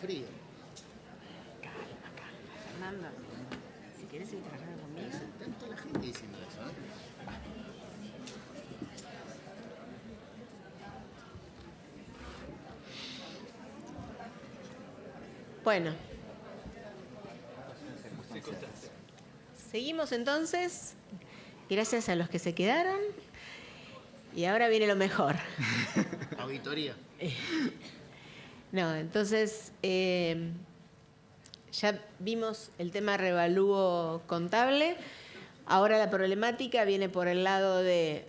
frío. Calma, calma, Fernando. Si querés seguir trabajando conmigo. Tanto la gente diciendo eso, ¿eh? Bueno. Seguimos entonces. Gracias a los que se quedaron. Y ahora viene lo mejor. Auditoría. No, entonces ya vimos el tema revalúo contable. Ahora la problemática viene por el lado de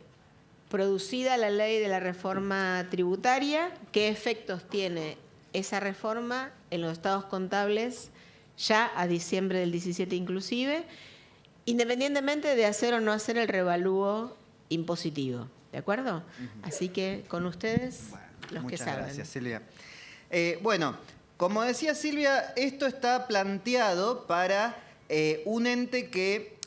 producida la ley de la reforma tributaria, qué efectos tiene esa reforma en los estados contables ya a diciembre del 17 inclusive, independientemente de hacer o no hacer el revalúo impositivo. ¿De acuerdo? Así que con ustedes, bueno, los que muchas saben. Gracias, Silvia. Bueno, como decía Silvia, esto está planteado para un ente que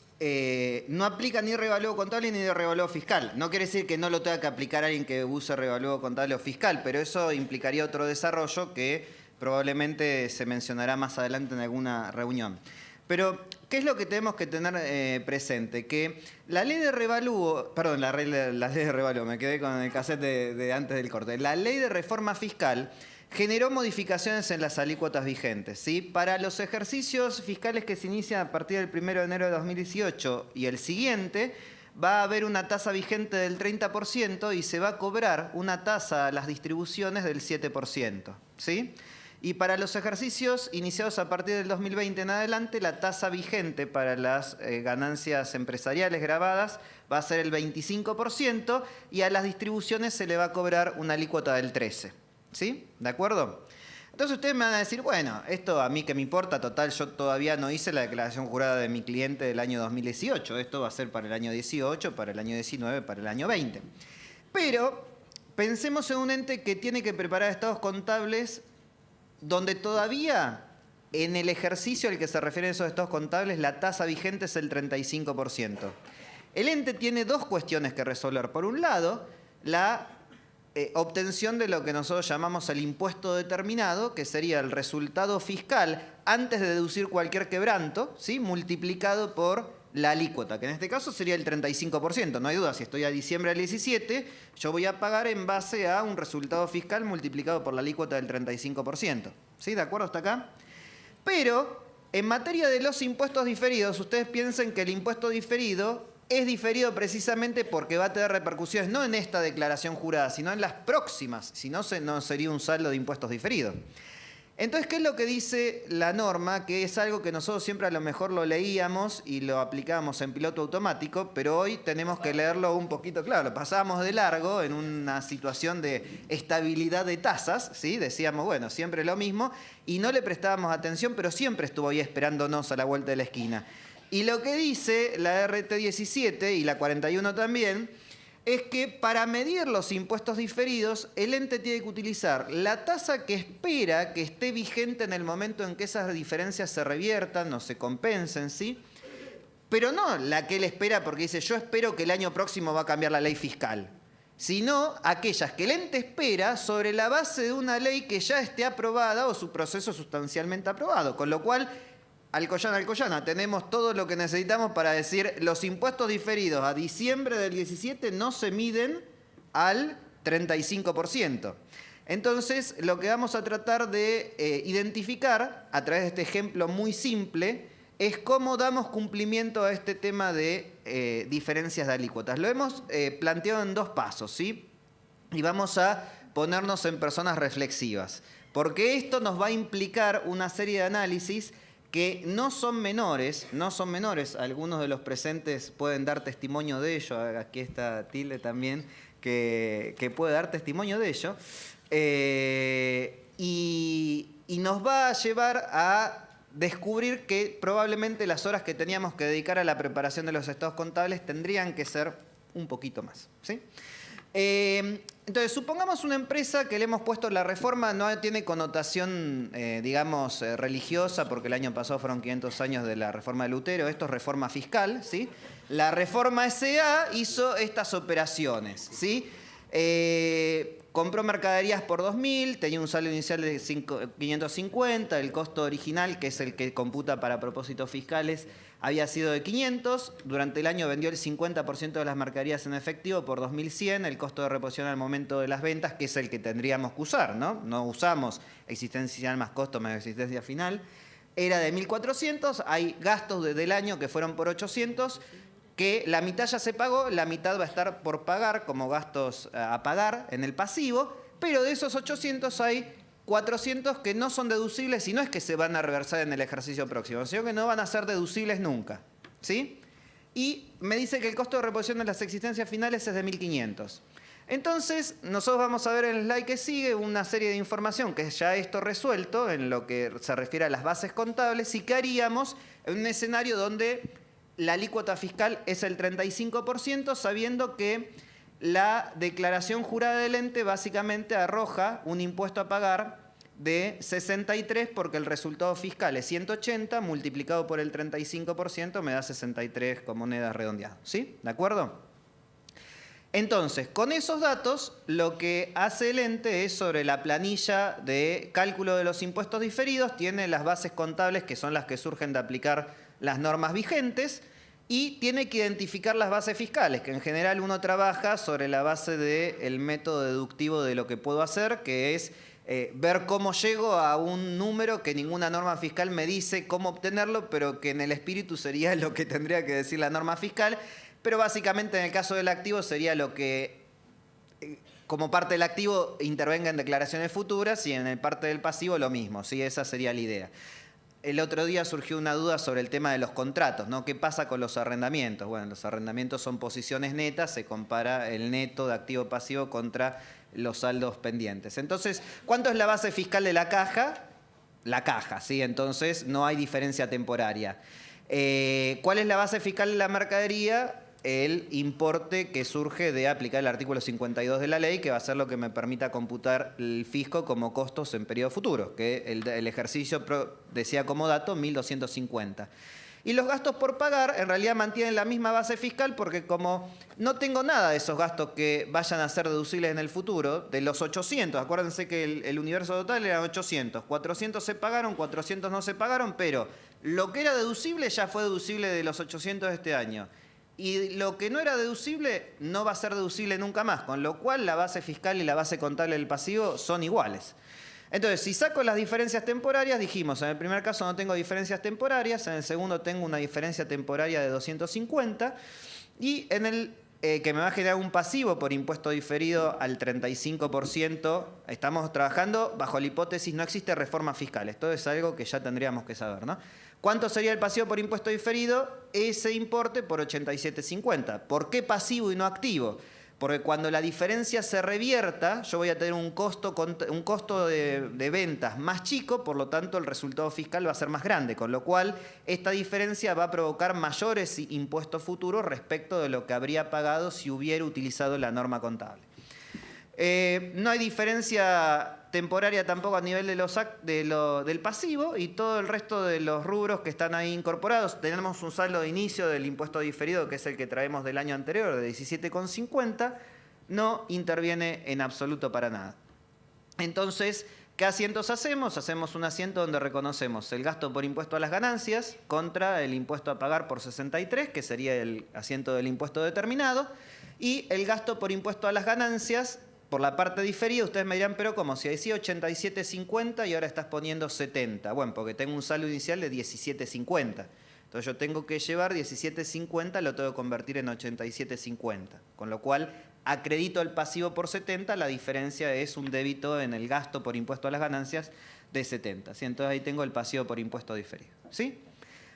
no aplica ni revalúo contable ni de revalúo fiscal. No quiere decir que no lo tenga que aplicar alguien que use revalúo contable o fiscal, pero eso implicaría otro desarrollo que probablemente se mencionará más adelante en alguna reunión. Pero, ¿qué es lo que tenemos que tener presente? Que la ley de revalúo, perdón, la ley de revalúo, me quedé con el cassette de antes del corte. La ley de reforma fiscal generó modificaciones en las alícuotas vigentes, ¿sí? Para los ejercicios fiscales que se inician a partir del 1 de enero de 2018 y el siguiente, va a haber una tasa vigente del 30% y se va a cobrar una tasa a las distribuciones del 7%, ¿sí? Y para los ejercicios iniciados a partir del 2020 en adelante, la tasa vigente para las ganancias empresariales grabadas va a ser el 25% y a las distribuciones se le va a cobrar una alícuota del 13%. ¿Sí? ¿De acuerdo? Entonces ustedes me van a decir, bueno, esto a mí que me importa, total, yo todavía no hice la declaración jurada de mi cliente del año 2018. Esto va a ser para el año 18, para el año 19, para el año 20. Pero pensemos en un ente que tiene que preparar estados contables donde todavía en el ejercicio al que se refieren esos estados contables la tasa vigente es el 35%. El ente tiene dos cuestiones que resolver. Por un lado, la obtención de lo que nosotros llamamos el impuesto determinado, que sería el resultado fiscal antes de deducir cualquier quebranto, ¿sí? Multiplicado por la alícuota, que en este caso sería el 35%. No hay duda, si estoy a diciembre del 17, yo voy a pagar en base a un resultado fiscal multiplicado por la alícuota del 35%. ¿Sí? ¿De acuerdo hasta acá? Pero en materia de los impuestos diferidos, ustedes piensen que el impuesto diferido es diferido precisamente porque va a tener repercusiones no en esta declaración jurada, sino en las próximas, si no, no sería un saldo de impuestos diferidos. Entonces, ¿qué es lo que dice la norma? Que es algo que nosotros siempre a lo mejor lo leíamos y lo aplicábamos en piloto automático, pero hoy tenemos que leerlo un poquito, claro, lo pasábamos de largo en una situación de estabilidad de tasas, ¿sí? Decíamos, bueno, siempre lo mismo, y no le prestábamos atención, pero siempre estuvo ahí esperándonos a la vuelta de la esquina. Y lo que dice la RT17 y la 41 también es que para medir los impuestos diferidos, el ente tiene que utilizar la tasa que espera que esté vigente en el momento en que esas diferencias se reviertan o se compensen, ¿sí? Pero no la que él espera porque dice, yo espero que el año próximo va a cambiar la ley fiscal, sino aquellas que el ente espera sobre la base de una ley que ya esté aprobada o su proceso sustancialmente aprobado, con lo cual Alcoyana, tenemos todo lo que necesitamos para decir los impuestos diferidos a diciembre del 17 no se miden al 35%. Entonces, lo que vamos a tratar de identificar a través de este ejemplo muy simple es cómo damos cumplimiento a este tema de diferencias de alícuotas. Lo hemos planteado en dos pasos, ¿sí? Y vamos a ponernos en personas reflexivas, porque esto nos va a implicar una serie de análisis que no son menores, algunos de los presentes pueden dar testimonio de ello, aquí está Tilde también, que puede dar testimonio de ello, y nos va a llevar a descubrir que probablemente las horas que teníamos que dedicar a la preparación de los estados contables tendrían que ser un poquito más, ¿sí? Entonces, supongamos una empresa que le hemos puesto la reforma, no tiene connotación, digamos, religiosa, porque el año pasado fueron 500 años de la reforma de Lutero, esto es reforma fiscal, ¿sí? La reforma SA hizo estas operaciones, ¿sí? compró mercaderías por 2.000, tenía un saldo inicial de 550, el costo original, que es el que computa para propósitos fiscales, había sido de 500. Durante el año vendió el 50% de las mercaderías en efectivo por 2.100, el costo de reposición al momento de las ventas, que es el que tendríamos que usar, ¿no? No usamos existencia inicial más costo más existencia final. Era de 1.400, hay gastos del año que fueron por 800, que la mitad ya se pagó, la mitad va a estar por pagar como gastos a pagar en el pasivo, pero de esos 800 hay 400 que no son deducibles y no es que se van a reversar en el ejercicio próximo, sino que no van a ser deducibles nunca, ¿sí? Y me dice que el costo de reposición de las existencias finales es de 1.500. Entonces, nosotros vamos a ver en el slide que sigue una serie de información que es ya esto resuelto en lo que se refiere a las bases contables y qué haríamos en un escenario donde la alícuota fiscal es el 35%, sabiendo que la declaración jurada del ente básicamente arroja un impuesto a pagar de 63 porque el resultado fiscal es 180, multiplicado por el 35% me da 63 con monedas redondeadas. ¿Sí? ¿De acuerdo? Entonces, con esos datos, lo que hace el ente es sobre la planilla de cálculo de los impuestos diferidos, tiene las bases contables que son las que surgen de aplicar las normas vigentes y tiene que identificar las bases fiscales, que en general uno trabaja sobre la base del método deductivo de lo que puedo hacer, que es ver cómo llego a un número que ninguna norma fiscal me dice cómo obtenerlo, pero que en el espíritu sería lo que tendría que decir la norma fiscal, pero básicamente en el caso del activo sería lo que como parte del activo intervenga en declaraciones futuras y en el parte del pasivo lo mismo, ¿sí? Esa sería la idea. El otro día surgió una duda sobre el tema de los contratos, ¿no? ¿Qué pasa con los arrendamientos? Bueno, los arrendamientos son posiciones netas, se compara el neto de activo pasivo contra los saldos pendientes. Entonces, ¿cuánto es la base fiscal de la caja? La caja, ¿sí? Entonces, no hay diferencia temporaria. ¿Cuál es la base fiscal de la mercadería? El importe que surge de aplicar el artículo 52 de la ley, que va a ser lo que me permita computar el fisco como costos en periodo futuro, que el ejercicio decía como dato 1.250. Y los gastos por pagar en realidad mantienen la misma base fiscal porque como no tengo nada de esos gastos que vayan a ser deducibles en el futuro, de los 800, acuérdense que el universo total era 800, 400 se pagaron, 400 no se pagaron, pero lo que era deducible ya fue deducible de los 800 de este año. Y lo que no era deducible no va a ser deducible nunca más, con lo cual la base fiscal y la base contable del pasivo son iguales. Entonces, si saco las diferencias temporarias, dijimos, en el primer caso no tengo diferencias temporarias, en el segundo tengo una diferencia temporaria de 250 y en el que me va a generar un pasivo por impuesto diferido al 35%, estamos trabajando bajo la hipótesis no existe reforma fiscal. Esto es algo que ya tendríamos que saber, ¿no? ¿Cuánto sería el pasivo por impuesto diferido? Ese importe por 87.50. ¿Por qué pasivo y no activo? Porque cuando la diferencia se revierta, yo voy a tener un costo de ventas más chico, por lo tanto el resultado fiscal va a ser más grande, con lo cual esta diferencia va a provocar mayores impuestos futuros respecto de lo que habría pagado si hubiera utilizado la norma contable. No hay diferencia temporaria tampoco a nivel del pasivo y todo el resto de los rubros que están ahí incorporados. Tenemos un saldo de inicio del impuesto diferido, que es el que traemos del año anterior, de 17,50, no interviene en absoluto para nada. Entonces, ¿qué asientos hacemos? Hacemos un asiento donde reconocemos el gasto por impuesto a las ganancias contra el impuesto a pagar por 63, que sería el asiento del impuesto determinado, y el gasto por impuesto a las ganancias por la parte diferida. Ustedes me dirán, pero ¿cómo? Si decía 87.50 y ahora estás poniendo 70. Bueno, porque tengo un saldo inicial de 17.50. Entonces yo tengo que llevar 17.50, lo tengo que convertir en 87.50. Con lo cual acredito el pasivo por 70, la diferencia es un débito en el gasto por impuesto a las ganancias de 70. ¿Sí? Entonces ahí tengo el pasivo por impuesto diferido. ¿Sí?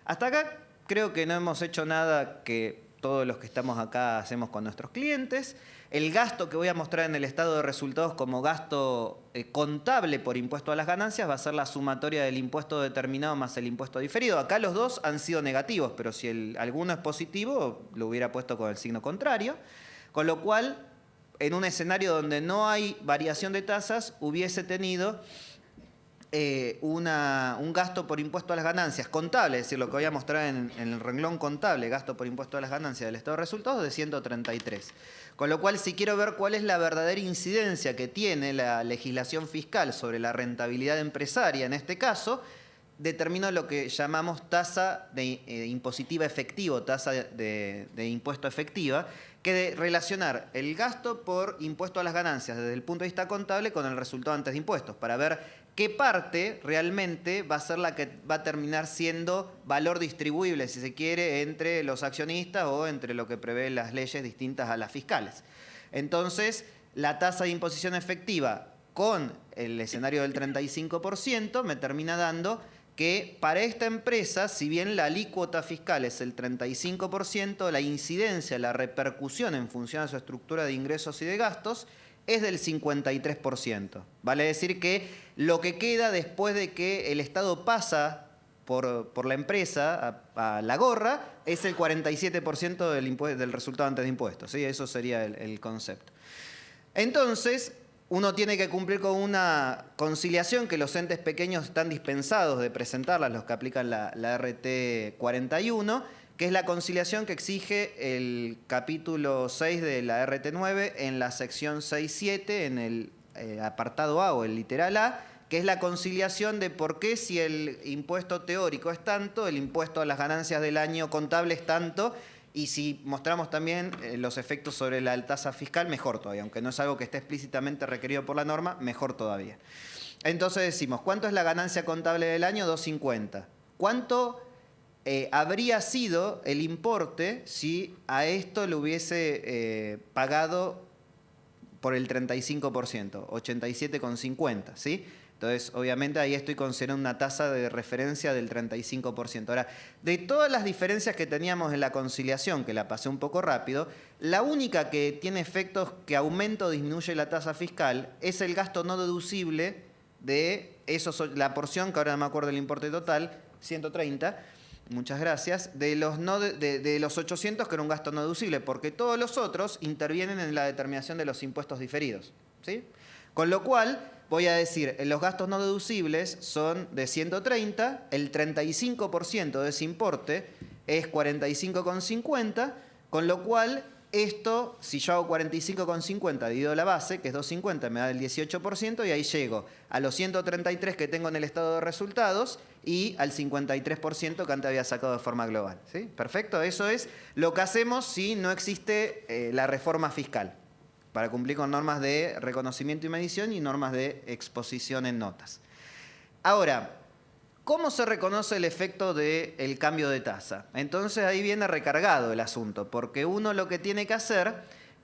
Hasta acá creo que no hemos hecho nada que todos los que estamos acá hacemos con nuestros clientes. El gasto que voy a mostrar en el estado de resultados como gasto contable por impuesto a las ganancias va a ser la sumatoria del impuesto determinado más el impuesto diferido. Acá los dos han sido negativos, pero si alguno es positivo, lo hubiera puesto con el signo contrario. Con lo cual, en un escenario donde no hay variación de tasas, hubiese tenido un gasto por impuesto a las ganancias contable, es decir, lo que voy a mostrar en el renglón contable, gasto por impuesto a las ganancias del estado de resultados, de 133. Con lo cual, si quiero ver cuál es la verdadera incidencia que tiene la legislación fiscal sobre la rentabilidad empresaria, en este caso, determino lo que llamamos tasa de impositiva efectivo, tasa de impuesto efectiva, que de relacionar el gasto por impuesto a las ganancias desde el punto de vista contable con el resultado antes de impuestos, para ver qué parte realmente va a ser la que va a terminar siendo valor distribuible, si se quiere, entre los accionistas o entre lo que prevén las leyes distintas a las fiscales. Entonces, la tasa de imposición efectiva con el escenario del 35% me termina dando que para esta empresa, si bien la alícuota fiscal es el 35%, la incidencia, la repercusión en función de su estructura de ingresos y de gastos es del 53%. Vale decir que lo que queda después de que el Estado pasa por la empresa a la gorra es el 47% del resultado antes de impuestos. ¿Sí? Eso sería el concepto. Entonces, uno tiene que cumplir con una conciliación que los entes pequeños están dispensados de presentarla, los que aplican la RT 41, que es la conciliación que exige el capítulo 6 de la RT 9 en la sección 6.7, en el apartado A o el literal A, que es la conciliación de por qué si el impuesto teórico es tanto, el impuesto a las ganancias del año contable es tanto, y si mostramos también los efectos sobre la tasa fiscal, mejor todavía, aunque no es algo que esté explícitamente requerido por la norma, mejor todavía. Entonces decimos, ¿cuánto es la ganancia contable del año? 250. ¿Cuánto habría sido el importe si a esto le hubiese pagado por el 35%? 87,50, ¿sí? Entonces, obviamente, ahí estoy considerando una tasa de referencia del 35%. Ahora, de todas las diferencias que teníamos en la conciliación, que la pasé un poco rápido, la única que tiene efectos que aumenta o disminuye la tasa fiscal es el gasto no deducible de la porción, que ahora no me acuerdo el importe total, 130, muchas gracias, de los 800, que era un gasto no deducible, porque todos los otros intervienen en la determinación de los impuestos diferidos, ¿sí? Con lo cual, voy a decir, los gastos no deducibles son de 130, el 35% de ese importe es 45,50, con lo cual esto, si yo hago 45,50 dividido la base, que es 250, me da el 18%, y ahí llego a los 133 que tengo en el estado de resultados y al 53% que antes había sacado de forma global. ¿Sí? Perfecto, eso es lo que hacemos si no existe la reforma fiscal, para cumplir con normas de reconocimiento y medición y normas de exposición en notas. Ahora, ¿cómo se reconoce el efecto del cambio de tasa? Entonces ahí viene recargado el asunto, porque uno lo que tiene que hacer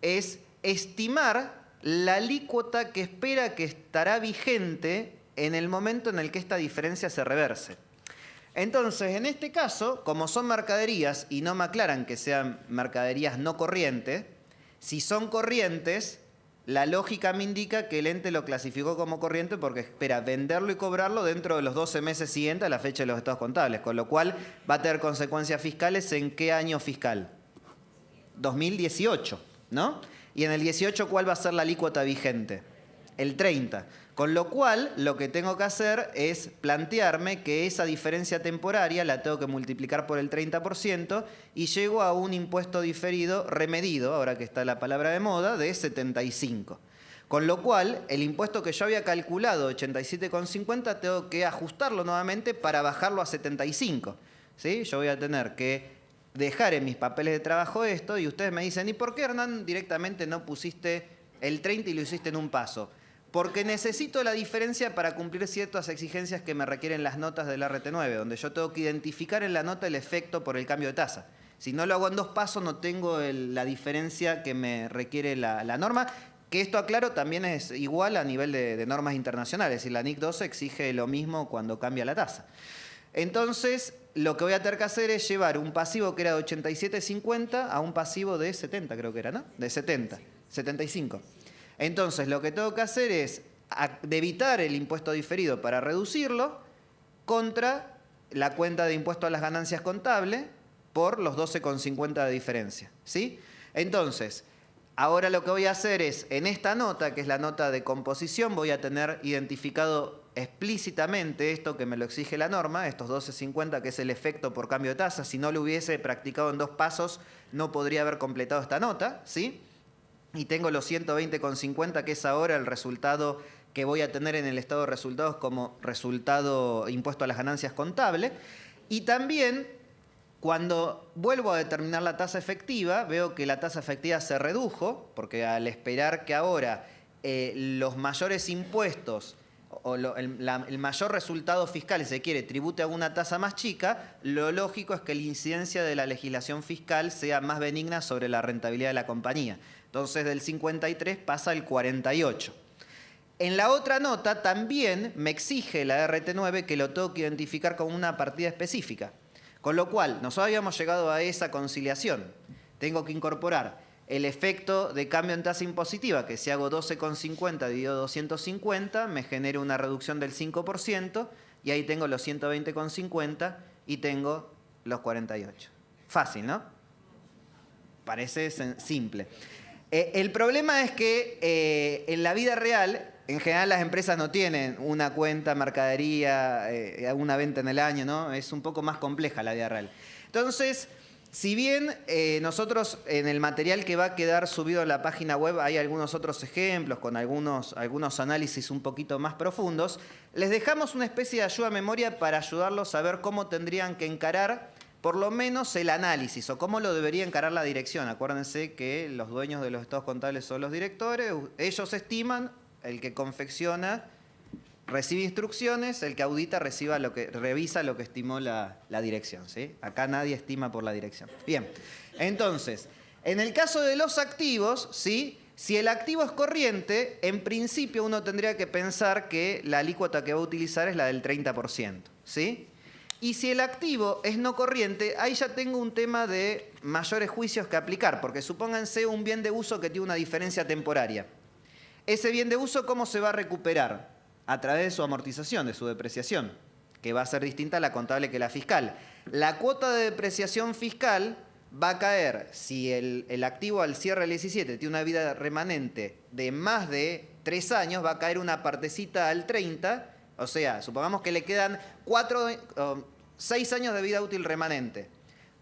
es estimar la alícuota que espera que estará vigente en el momento en el que esta diferencia se reverse. Entonces, en este caso, como son mercaderías y no me aclaran que sean mercaderías no corrientes, si son corrientes, la lógica me indica que el ente lo clasificó como corriente porque espera venderlo y cobrarlo dentro de los 12 meses siguientes a la fecha de los estados contables, con lo cual va a tener consecuencias fiscales en qué año fiscal. 2018, ¿no? Y en el 18, ¿cuál va a ser la alícuota vigente? El 30. Con lo cual, lo que tengo que hacer es plantearme que esa diferencia temporaria la tengo que multiplicar por el 30% y llego a un impuesto diferido remedido, ahora que está la palabra de moda, de 75. Con lo cual, el impuesto que yo había calculado, 87,50, tengo que ajustarlo nuevamente para bajarlo a 75. ¿Sí? Yo voy a tener que dejar en mis papeles de trabajo esto y ustedes me dicen, ¿y por qué, Hernán, directamente no pusiste el 30 y lo hiciste en un paso? Porque necesito la diferencia para cumplir ciertas exigencias que me requieren las notas del RT9, donde yo tengo que identificar en la nota el efecto por el cambio de tasa. Si no lo hago en dos pasos, no tengo la diferencia que me requiere la norma, que esto, aclaro, también es igual a nivel de normas internacionales. Y la NIC 12 exige lo mismo cuando cambia la tasa. Entonces, lo que voy a tener que hacer es llevar un pasivo que era de 87,50 a un pasivo de 70, creo que era, ¿no? De 70, 75. Entonces, lo que tengo que hacer es debitar el impuesto diferido para reducirlo contra la cuenta de impuesto a las ganancias contable por los 12,50 de diferencia, ¿sí? Entonces, ahora lo que voy a hacer es, en esta nota, que es la nota de composición, voy a tener identificado explícitamente esto que me lo exige la norma, estos 12.50, que es el efecto por cambio de tasa. Si no lo hubiese practicado en 2 pasos, no podría haber completado esta nota, ¿sí? Y tengo los 120,50, que es ahora el resultado que voy a tener en el estado de resultados como resultado impuesto a las ganancias contable. Y también, cuando vuelvo a determinar la tasa efectiva, veo que la tasa efectiva se redujo, porque al esperar que ahora los mayores impuestos o el mayor resultado fiscal, si se quiere, tribute a una tasa más chica, lo lógico es que la incidencia de la legislación fiscal sea más benigna sobre la rentabilidad de la compañía. Entonces, del 53 pasa al 48. En la otra nota también me exige la RT9 que lo tengo que identificar como una partida específica. Con lo cual, nosotros habíamos llegado a esa conciliación. Tengo que incorporar el efecto de cambio en tasa impositiva, que si hago 12,50 dividido 250, me genera una reducción del 5%, y ahí tengo los 120,50 y tengo los 48. Fácil, ¿no? Parece simple. El problema es que en la vida real, en general las empresas no tienen una cuenta, mercadería, una venta en el año, ¿no? Es un poco más compleja la vida real. Entonces, si bien nosotros en el material que va a quedar subido en la página web hay algunos otros ejemplos con algunos análisis un poquito más profundos, les dejamos una especie de ayuda a memoria para ayudarlos a ver cómo tendrían que encarar por lo menos el análisis o cómo lo debería encarar la dirección. Acuérdense que los dueños de los estados contables son los directores, ellos estiman, el que confecciona recibe instrucciones, el que audita revisa lo que estimó la dirección, ¿sí? Acá nadie estima por la dirección. Bien, entonces, en el caso de los activos, ¿sí? Si el activo es corriente, en principio uno tendría que pensar que la alícuota que va a utilizar es la del 30%, ¿sí? Y si el activo es no corriente, ahí ya tengo un tema de mayores juicios que aplicar, porque supónganse un bien de uso que tiene una diferencia temporaria. Ese bien de uso, ¿cómo se va a recuperar? A través de su amortización, de su depreciación, que va a ser distinta a la contable que la fiscal. La cuota de depreciación fiscal va a caer si el activo al cierre del 17 tiene una vida remanente de más de 3 años, va a caer una partecita al 30, o sea, supongamos que le quedan 6 años de vida útil remanente.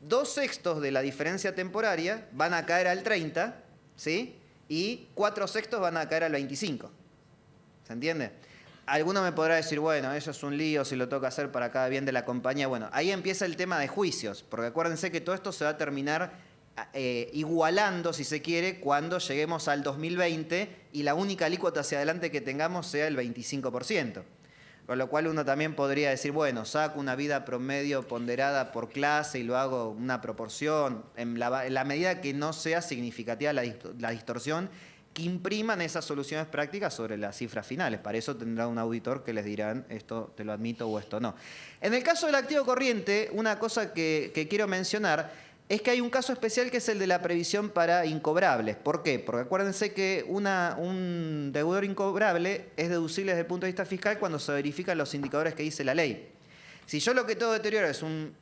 2/6 de la diferencia temporaria van a caer al 30, ¿sí? Y 4/6 van a caer al 25. ¿Se entiende? Alguno me podrá decir, bueno, eso es un lío si lo toca hacer para cada bien de la compañía. Bueno, ahí empieza el tema de juicios, porque acuérdense que todo esto se va a terminar igualando, si se quiere, cuando lleguemos al 2020 y la única alícuota hacia adelante que tengamos sea el 25%. Con lo cual uno también podría decir, bueno, saco una vida promedio ponderada por clase y lo hago una proporción, en la medida que no sea significativa la distorsión que impriman esas soluciones prácticas sobre las cifras finales. Para eso tendrá un auditor que les dirán esto te lo admito o esto no. En el caso del activo corriente, una cosa que quiero mencionar es que hay un caso especial que es el de la previsión para incobrables. ¿Por qué? Porque acuérdense que un deudor incobrable es deducible desde el punto de vista fiscal cuando se verifican los indicadores que dice la ley. Si yo lo que tengo deterioro es un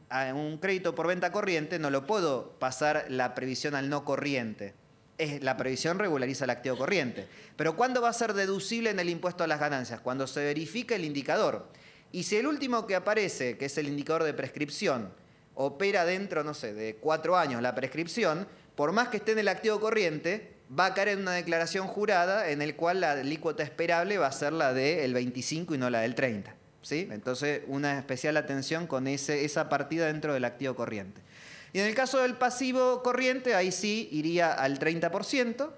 crédito por venta corriente, no lo puedo pasar la previsión al no corriente. La previsión regulariza el activo corriente. Pero ¿cuándo va a ser deducible en el impuesto a las ganancias? Cuando se verifique el indicador. Y si el último que aparece, que es el indicador de prescripción, opera dentro, no sé, de 4 años la prescripción, por más que esté en el activo corriente, va a caer en una declaración jurada en el cual la alícuota esperable va a ser la del 25 y no la del 30. ¿Sí? Entonces, una especial atención con esa partida dentro del activo corriente. Y en el caso del pasivo corriente, ahí sí iría al 30%.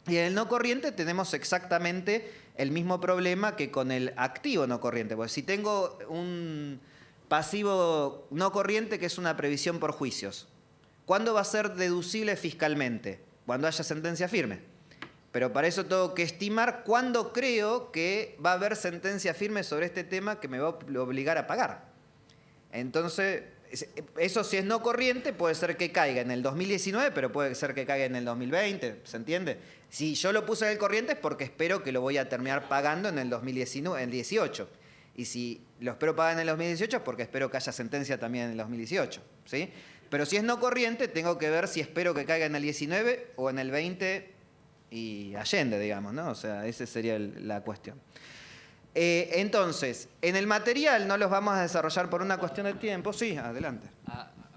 Y en el no corriente tenemos exactamente el mismo problema que con el activo no corriente. Porque si tengo un pasivo no corriente, que es una previsión por juicios, ¿cuándo va a ser deducible fiscalmente? Cuando haya sentencia firme. Pero para eso tengo que estimar cuándo creo que va a haber sentencia firme sobre este tema que me va a obligar a pagar. Entonces, eso si es no corriente puede ser que caiga en el 2019, pero puede ser que caiga en el 2020, ¿se entiende? Si yo lo puse en el corriente es porque espero que lo voy a terminar pagando en el 2019, en el 18. Y si lo espero pagar en el 2018 es porque espero que haya sentencia también en el 2018, ¿sí? Pero si es no corriente, tengo que ver si espero que caiga en el 19 o en el 20 y allende, digamos, ¿no? O sea, esa sería la cuestión. Entonces, en el material no los vamos a desarrollar por una cuestión de tiempo. Sí, adelante.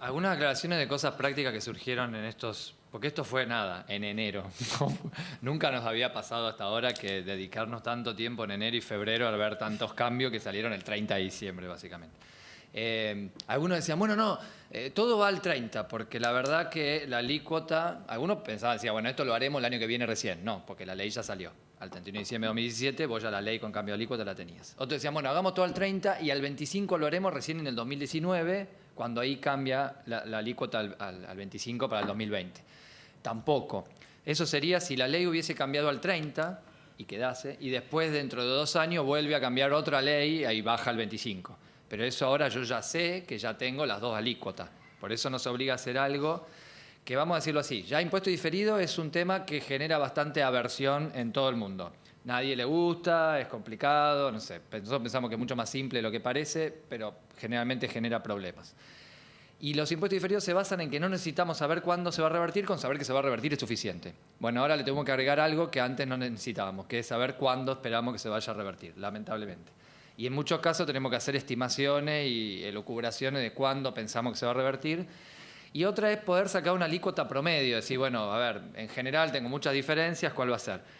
Algunas aclaraciones de cosas prácticas que surgieron en estos... Porque esto fue nada, en enero. Nunca nos había pasado hasta ahora que dedicarnos tanto tiempo en enero y febrero a ver tantos cambios que salieron el 30 de diciembre, básicamente. Algunos decían, bueno, no, todo va al 30, porque la verdad que la alícuota... Algunos pensaban, decían, bueno, esto lo haremos el año que viene recién. No, porque la ley ya salió. Al 31 de diciembre de 2017, vos ya la ley con cambio de alícuota la tenías. Otros decían, bueno, hagamos todo al 30 y al 25 lo haremos recién en el 2019, cuando ahí cambia la alícuota al 25 para el 2020. Tampoco. Eso sería si la ley hubiese cambiado al 30 y quedase, y después dentro de 2 años vuelve a cambiar otra ley y ahí baja al 25. Pero eso ahora yo ya sé que ya tengo las 2 alícuotas. Por eso nos obliga a hacer algo que, vamos a decirlo así, ya impuesto diferido es un tema que genera bastante aversión en todo el mundo. Nadie le gusta, es complicado, no sé. Nosotros pensamos que es mucho más simple de lo que parece, pero generalmente genera problemas. Y los impuestos diferidos se basan en que no necesitamos saber cuándo se va a revertir, con saber que se va a revertir es suficiente. Bueno, ahora le tengo que agregar algo que antes no necesitábamos, que es saber cuándo esperamos que se vaya a revertir, lamentablemente. Y en muchos casos tenemos que hacer estimaciones y elucubraciones de cuándo pensamos que se va a revertir. Y otra es poder sacar una alícuota promedio, decir, bueno, a ver, en general tengo muchas diferencias, ¿cuál va a ser?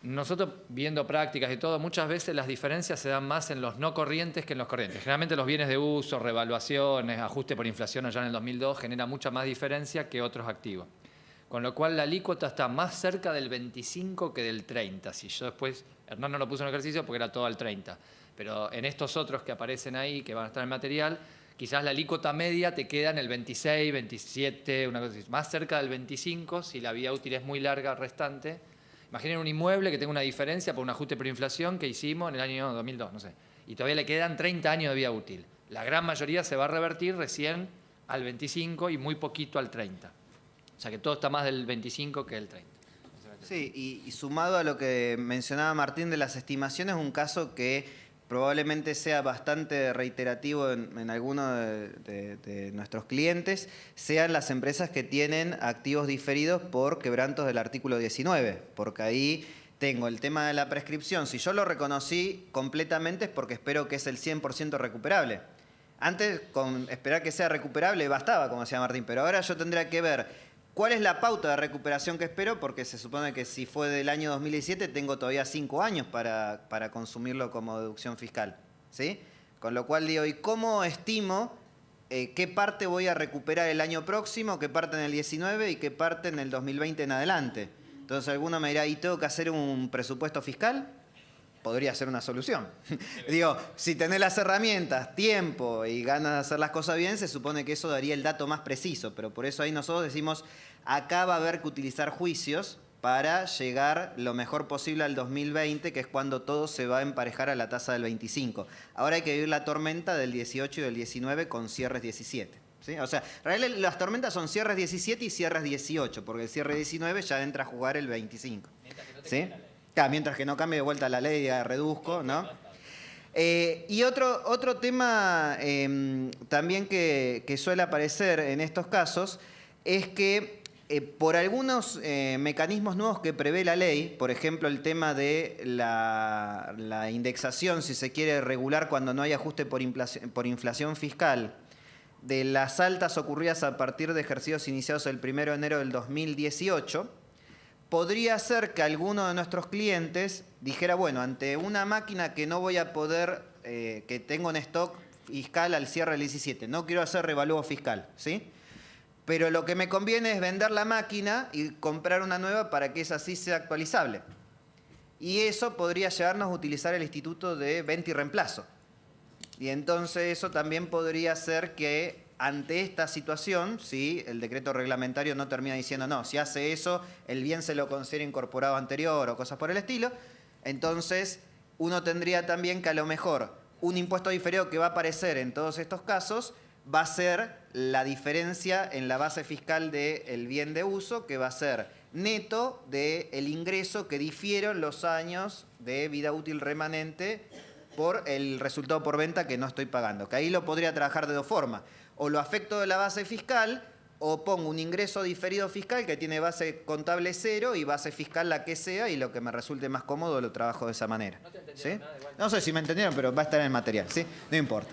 Nosotros, viendo prácticas y todo, muchas veces las diferencias se dan más en los no corrientes que en los corrientes. Generalmente los bienes de uso, revaluaciones, ajuste por inflación allá en el 2002, genera mucha más diferencia que otros activos. Con lo cual la alícuota está más cerca del 25 que del 30. Si yo después, Hernán no lo puso en el ejercicio porque era todo al 30. Pero en estos otros que aparecen ahí, que van a estar en el material, quizás la alícuota media te queda en el 26, 27, una cosa así. Más cerca del 25, si la vida útil es muy larga restante. Imaginen un inmueble que tenga una diferencia por un ajuste por inflación que hicimos en el año 2002, no sé. Y todavía le quedan 30 años de vida útil. La gran mayoría se va a revertir recién al 25 y muy poquito al 30. O sea que todo está más del 25 que del 30. Sí, y sumado a lo que mencionaba Martín de las estimaciones, un caso que probablemente sea bastante reiterativo en algunos de nuestros clientes, sean las empresas que tienen activos diferidos por quebrantos del artículo 19, porque ahí tengo el tema de la prescripción. Si yo lo reconocí completamente es porque espero que es el 100% recuperable. Antes, con esperar que sea recuperable, bastaba, como decía Martín, pero ahora yo tendría que ver cuál es la pauta de recuperación que espero, porque se supone que si fue del año 2017 tengo todavía 5 años para consumirlo como deducción fiscal, ¿sí? Con lo cual digo, ¿y cómo estimo qué parte voy a recuperar el año próximo, qué parte en el 19 y qué parte en el 2020 en adelante? Entonces alguno me dirá, ¿y tengo que hacer un presupuesto fiscal? Podría ser una solución. Digo, si tenés las herramientas, tiempo y ganas de hacer las cosas bien, se supone que eso daría el dato más preciso, pero por eso ahí nosotros decimos, acá va a haber que utilizar juicios para llegar lo mejor posible al 2020, que es cuando todo se va a emparejar a la tasa del 25. Ahora hay que vivir la tormenta del 18 y del 19 con cierres 17. ¿Sí? O sea, en realidad las tormentas son cierres 17 y cierres 18, porque el cierre 19 ya entra a jugar el 25. ¿Sí? Claro, mientras que no cambie de vuelta la ley, ya reduzco, ¿no? Y otro tema también que suele aparecer en estos casos es que por algunos mecanismos nuevos que prevé la ley, por ejemplo el tema de la indexación, si se quiere regular cuando no hay ajuste por inflación fiscal, de las altas ocurridas a partir de ejercicios iniciados el 1 de enero del 2018, podría ser que alguno de nuestros clientes dijera, bueno, ante una máquina que no voy a poder, que tengo en stock fiscal al cierre del 17, no quiero hacer revalúo fiscal, ¿sí? Pero lo que me conviene es vender la máquina y comprar una nueva para que esa sí sea actualizable. Y eso podría llevarnos a utilizar el instituto de venta y reemplazo. Y entonces eso también podría ser que ante esta situación, si el decreto reglamentario no termina diciendo no, si hace eso, el bien se lo considera incorporado anterior o cosas por el estilo, entonces uno tendría también que a lo mejor un impuesto diferido que va a aparecer en todos estos casos va a ser la diferencia en la base fiscal del bien de uso, que va a ser neto del ingreso que difieron los años de vida útil remanente por el resultado por venta que no estoy pagando. Que ahí lo podría trabajar de dos formas. O lo afecto de la base fiscal o pongo un ingreso diferido fiscal que tiene base contable 0 y base fiscal la que sea, y lo que me resulte más cómodo lo trabajo de esa manera. ¿Sí? No sé si me entendieron, pero va a estar en el material, ¿sí? No importa.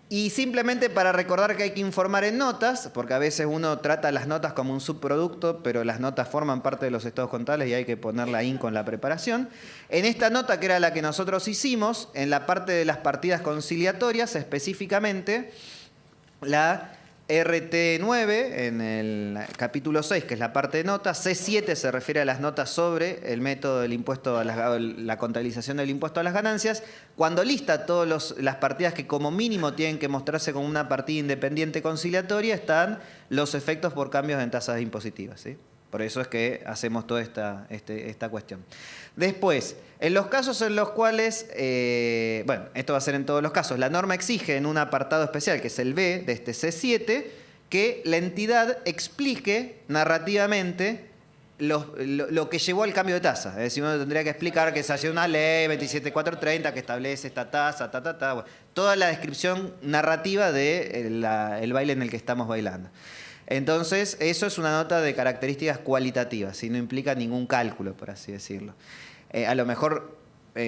Y simplemente para recordar que hay que informar en notas, porque a veces uno trata las notas como un subproducto, pero las notas forman parte de los estados contables y hay que ponerla ahí con la preparación. En esta nota, que era la que nosotros hicimos, en la parte de las partidas conciliatorias, específicamente la RT9, en el capítulo 6, que es la parte de notas, C7 se refiere a las notas sobre el método del impuesto a la contabilización del impuesto a las ganancias, cuando lista todas las partidas que como mínimo tienen que mostrarse como una partida independiente conciliatoria, están los efectos por cambios en tasas impositivas, ¿sí? Por eso es que hacemos toda esta cuestión. Después, en los casos en los cuales, bueno, esto va a ser en todos los casos, la norma exige en un apartado especial, que es el B de este C7, que la entidad explique narrativamente lo que llevó al cambio de tasa. Es decir, uno tendría que explicar que se hace una ley 27430 que establece esta tasa, bueno, toda la descripción narrativa del baile en el que estamos bailando. Entonces, eso es una nota de características cualitativas, ¿sí? No implica ningún cálculo, por así decirlo. A lo mejor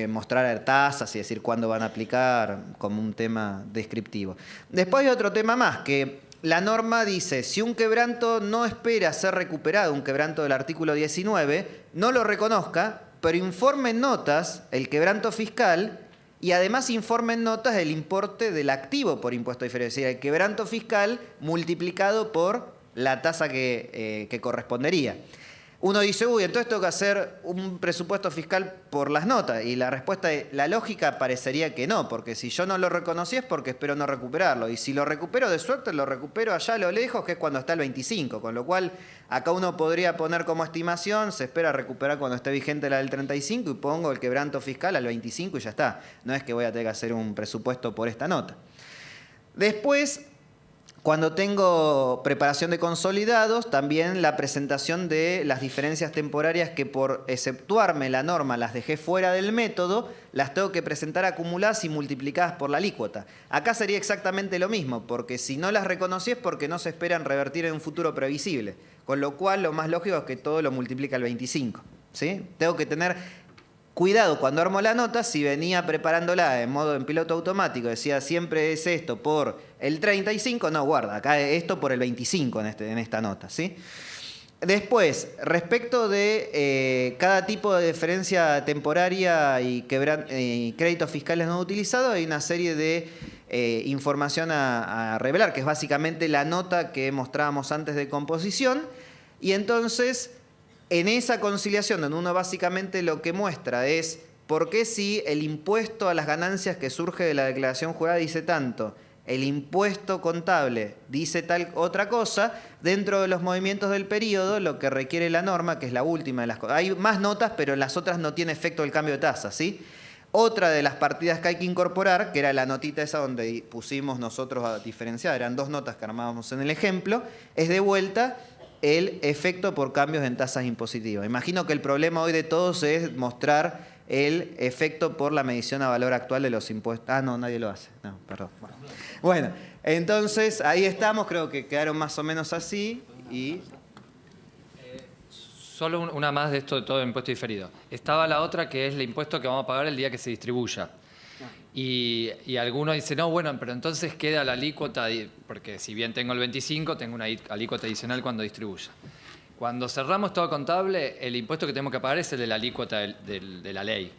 mostrar tasas y decir cuándo van a aplicar como un tema descriptivo. Después hay otro tema más, que la norma dice, si un quebranto no espera ser recuperado, un quebranto del artículo 19, no lo reconozca, pero informe en notas el quebranto fiscal y además informe en notas el importe del activo por impuesto diferido, es decir, el quebranto fiscal multiplicado por la tasa que correspondería. Uno dice, uy, entonces tengo que hacer un presupuesto fiscal por las notas. Y la respuesta, la lógica parecería que no, porque si yo no lo reconocí es porque espero no recuperarlo. Y si lo recupero de suerte, lo recupero allá a lo lejos, que es cuando está el 25. Con lo cual, acá uno podría poner como estimación, se espera recuperar cuando esté vigente la del 35 y pongo el quebranto fiscal al 25 y ya está. No es que voy a tener que hacer un presupuesto por esta nota. Después, cuando tengo preparación de consolidados, también la presentación de las diferencias temporarias que por exceptuarme la norma las dejé fuera del método, las tengo que presentar acumuladas y multiplicadas por la alícuota. Acá sería exactamente lo mismo, porque si no las reconocí es porque no se esperan revertir en un futuro previsible. Con lo cual, lo más lógico es que todo lo multiplica el 25. ¿Sí? Tengo que tener cuidado cuando armo la nota, si venía preparándola en piloto automático, decía siempre es esto por el 35, no, guarda, acá esto por el 25 en esta nota, ¿sí? Después, respecto de cada tipo de diferencia temporaria y créditos fiscales no utilizados, hay una serie de información a revelar, que es básicamente la nota que mostrábamos antes de composición, y entonces en esa conciliación, donde uno básicamente lo que muestra es por qué si el impuesto a las ganancias que surge de la declaración jurada dice tanto, el impuesto contable dice tal otra cosa, dentro de los movimientos del periodo, lo que requiere la norma, que es la última de las cosas. Hay más notas, pero en las otras no tiene efecto el cambio de tasa, ¿sí? Otra de las partidas que hay que incorporar, que era la notita esa donde pusimos nosotros a diferenciar, eran dos notas que armábamos en el ejemplo, es de vuelta el efecto por cambios en tasas impositivas. Imagino que el problema hoy de todos es mostrar el efecto por la medición a valor actual de los impuestos. Ah, no, nadie lo hace. No, perdón. Bueno, entonces ahí estamos, creo que quedaron más o menos así y... Solo una más de esto de todo el impuesto diferido. Estaba la otra que es el impuesto que vamos a pagar el día que se distribuya. Y algunos dicen, no, bueno, pero entonces queda la alícuota, porque si bien tengo el 25, tengo una alícuota adicional cuando distribuya. Cuando cerramos todo contable, el impuesto que tenemos que pagar es el de la alícuota de la ley.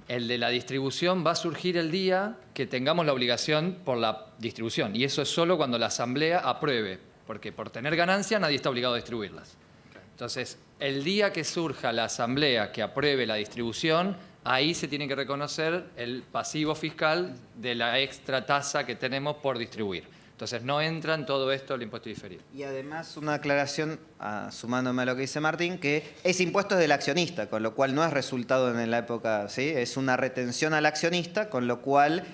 El de la distribución va a surgir el día que tengamos la obligación por la distribución. Y eso es solo cuando la asamblea apruebe, porque por tener ganancia nadie está obligado a distribuirlas. Entonces, el día que surja la asamblea que apruebe la distribución, ahí se tiene que reconocer el pasivo fiscal de la extra tasa que tenemos por distribuir. Entonces no entra en todo esto el impuesto diferido. Y además una aclaración, sumándome a lo que dice Martín, que ese impuesto es del accionista, con lo cual no es resultado en la época, ¿sí? Es una retención al accionista, con lo cual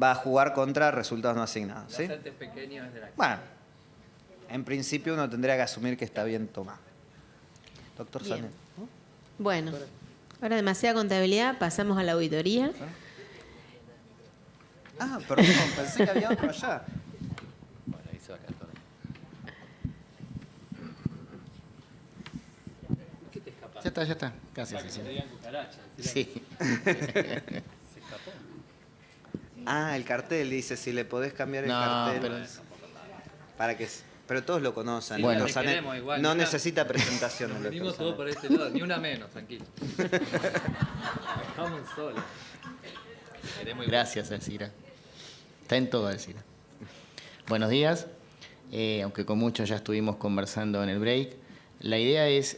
va a jugar contra resultados no asignados, ¿sí? Pequeño es del accionista. Bueno, en principio uno tendría que asumir que está bien tomado. Doctor Bien. Sanet. Bueno, ahora demasiada contabilidad, pasamos a la auditoría. Ah, perdón, pensé que había otro allá. Bueno, ahí se va a quedar todo. está, ya está. Gracias, Cecilia. Sí. Ah, el cartel, dice, si le podés cambiar el No, cartel. pero... Para que... Pero todos lo conocen. Bueno. Los ane- Queremos igual, no ni una- necesita presentación. Nos el venimos doctor todos por este lado, ni una menos, tranquilo. Estamos solos. Queremos igual. Gracias, Alcira. Está en todo, Alcira. Buenos días. Aunque con muchos ya estuvimos conversando en el break. La idea es,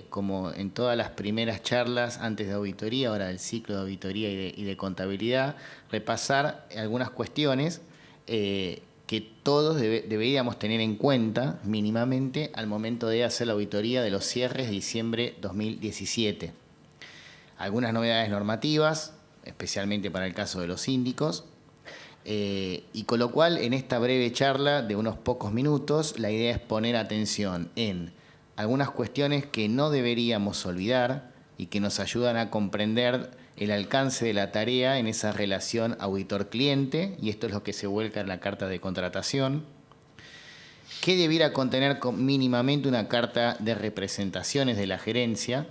como en todas las primeras charlas antes de auditoría, ahora del ciclo de auditoría y de contabilidad, repasar algunas cuestiones que todos deberíamos tener en cuenta mínimamente al momento de hacer la auditoría de los cierres de diciembre 2017. Algunas novedades normativas, especialmente para el caso de los síndicos, y con lo cual en esta breve charla de unos pocos minutos la idea es poner atención en algunas cuestiones que no deberíamos olvidar y que nos ayudan a comprender el alcance de la tarea en esa relación auditor-cliente, y esto es lo que se vuelca en la carta de contratación. ¿Qué debiera contener mínimamente una carta de representaciones de la gerencia?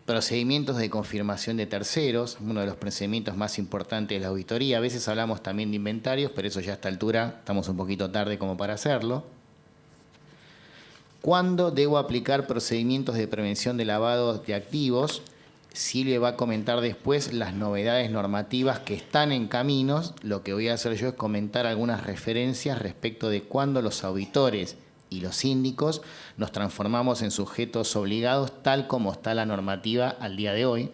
Procedimientos de confirmación de terceros, uno de los procedimientos más importantes de la auditoría. A veces hablamos también de inventarios, pero eso ya a esta altura estamos un poquito tarde como para hacerlo. ¿Cuándo debo aplicar procedimientos de prevención de lavado de activos? Silvia va a comentar después las novedades normativas que están en caminos. Lo que voy a hacer yo es comentar algunas referencias respecto de cuándo los auditores y los síndicos nos transformamos en sujetos obligados, tal como está la normativa al día de hoy.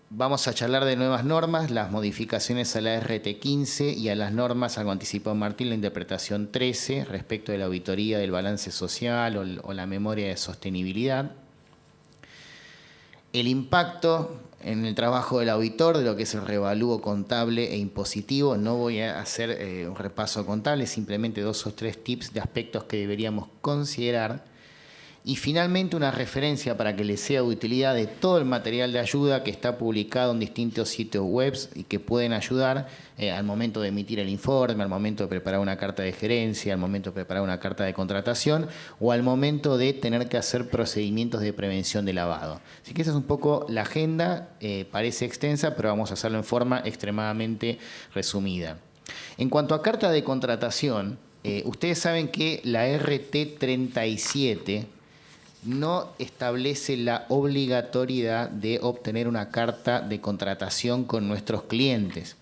Vamos a charlar de nuevas normas, las modificaciones a la RT15 y a las normas, algo anticipó Martín, la interpretación 13 respecto de la auditoría del balance social o la memoria de sostenibilidad. El impacto en el trabajo del auditor de lo que es el revalúo contable e impositivo. No voy a hacer un repaso contable, simplemente 2 o 3 tips de aspectos que deberíamos considerar. Y finalmente una referencia para que les sea de utilidad de todo el material de ayuda que está publicado en distintos sitios web y que pueden ayudar al momento de emitir el informe, al momento de preparar una carta de gerencia, al momento de preparar una carta de contratación o al momento de tener que hacer procedimientos de prevención de lavado. Así que esa es un poco la agenda, parece extensa, pero vamos a hacerlo en forma extremadamente resumida. En cuanto a carta de contratación, ustedes saben que la RT37 no establece la obligatoriedad de obtener una carta de contratación con nuestros clientes.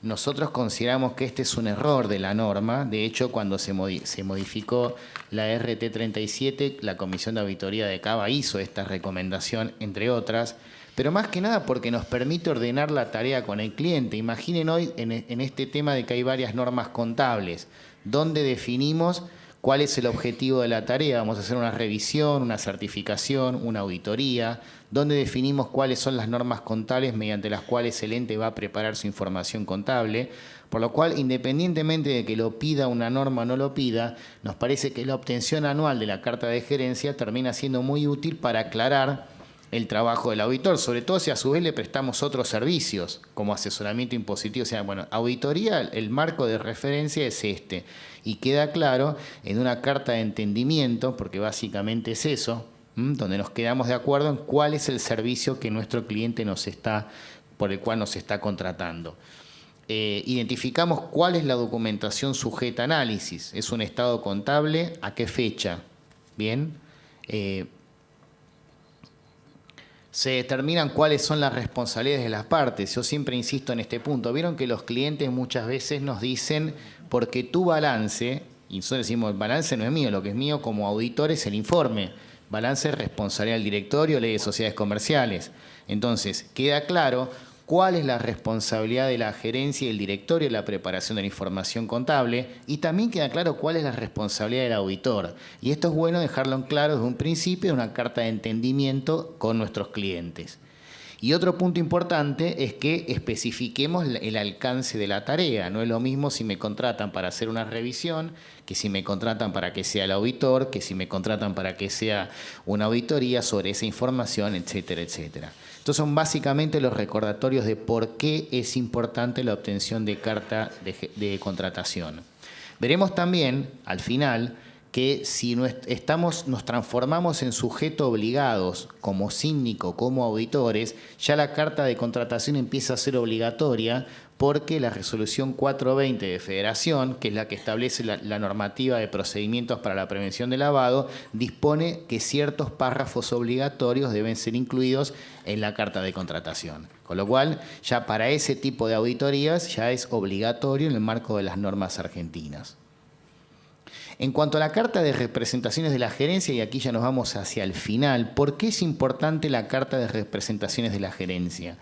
Nosotros consideramos que este es un error de la norma. De hecho, cuando se modificó la RT37, la Comisión de Auditoría de Cava hizo esta recomendación, entre otras, pero más que nada porque nos permite ordenar la tarea con el cliente. Imaginen hoy en este tema de que hay varias normas contables, donde definimos cuál es el objetivo de la tarea. Vamos a hacer una revisión, una certificación, una auditoría, donde definimos cuáles son las normas contables mediante las cuales el ente va a preparar su información contable, por lo cual, independientemente de que lo pida una norma o no lo pida, nos parece que la obtención anual de la carta de gerencia termina siendo muy útil para aclarar el trabajo del auditor, sobre todo si a su vez le prestamos otros servicios, como asesoramiento impositivo. O sea, bueno, auditoría, el marco de referencia es este, y queda claro en una carta de entendimiento, porque básicamente es eso, donde nos quedamos de acuerdo en cuál es el servicio que nuestro cliente por el cual nos está contratando. Identificamos cuál es la documentación sujeta a análisis. ¿Es un estado contable? ¿A qué fecha? Bien. Se determinan cuáles son las responsabilidades de las partes. Yo siempre insisto en este punto. Vieron que los clientes muchas veces nos dicen, porque tu balance, y nosotros decimos, el balance no es mío, lo que es mío como auditor es el informe. Balance es responsabilidad del directorio, ley de sociedades comerciales. Entonces, queda claro cuál es la responsabilidad de la gerencia y el directorio en la preparación de la información contable, y también queda claro cuál es la responsabilidad del auditor. Y esto es bueno dejarlo en claro desde un principio, en una carta de entendimiento con nuestros clientes. Y otro punto importante es que especifiquemos el alcance de la tarea. No es lo mismo si me contratan para hacer una revisión, que si me contratan para que sea el auditor, que si me contratan para que sea una auditoría sobre esa información, etcétera, etcétera. Estos son básicamente los recordatorios de por qué es importante la obtención de carta de contratación. Veremos también, al final, que si nos transformamos en sujeto obligados como síndico, como auditores, ya la carta de contratación empieza a ser obligatoria porque la resolución 420 de Federación, que es la que establece la normativa de procedimientos para la prevención del lavado, dispone que ciertos párrafos obligatorios deben ser incluidos en la carta de contratación. Con lo cual, ya para ese tipo de auditorías ya es obligatorio en el marco de las normas argentinas. En cuanto a la carta de representaciones de la gerencia, y aquí ya nos vamos hacia el final, ¿por qué es importante la carta de representaciones de la gerencia?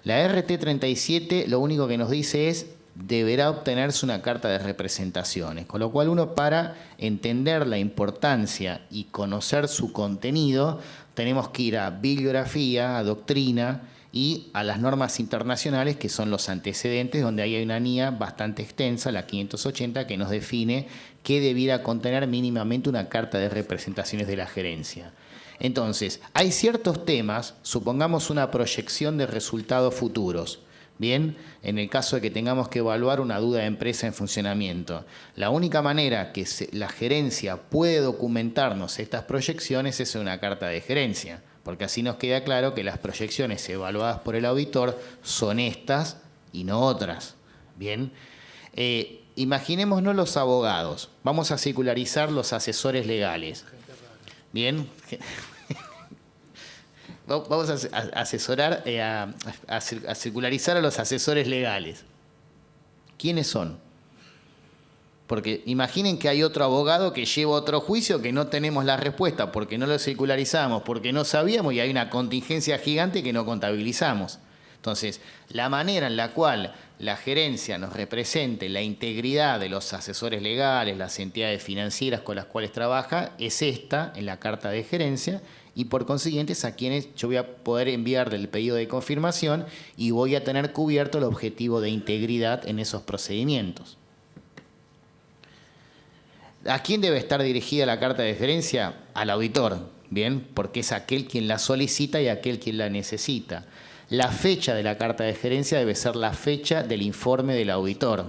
La RT37 lo único que nos dice es deberá obtenerse una carta de representaciones, con lo cual uno, para entender la importancia y conocer su contenido, tenemos que ir a bibliografía, a doctrina y a las normas internacionales, que son los antecedentes, donde ahí hay una NIA bastante extensa, la 580, que nos define qué debiera contener mínimamente una carta de representaciones de la gerencia. Entonces, hay ciertos temas, supongamos una proyección de resultados futuros, bien, en el caso de que tengamos que evaluar una duda de empresa en funcionamiento. La única manera que la gerencia puede documentarnos estas proyecciones es en una carta de gerencia, porque así nos queda claro que las proyecciones evaluadas por el auditor son estas y no otras. Bien, imaginémonos los abogados, vamos a secularizar los asesores legales. Bien, vamos a asesorar, a circularizar a los asesores legales. ¿Quiénes son? Porque imaginen que hay otro abogado que lleva otro juicio que no tenemos la respuesta porque no lo circularizamos, porque no sabíamos y hay una contingencia gigante que no contabilizamos. Entonces, la manera en la cual la gerencia nos represente la integridad de los asesores legales, las entidades financieras con las cuales trabaja, es esta, en la carta de gerencia, y por consiguiente es a quienes yo voy a poder enviar del pedido de confirmación y voy a tener cubierto el objetivo de integridad en esos procedimientos. ¿A quién debe estar dirigida la carta de gerencia? Al auditor, ¿bien? Porque es aquel quien la solicita y aquel quien la necesita. La fecha de la carta de gerencia debe ser la fecha del informe del auditor.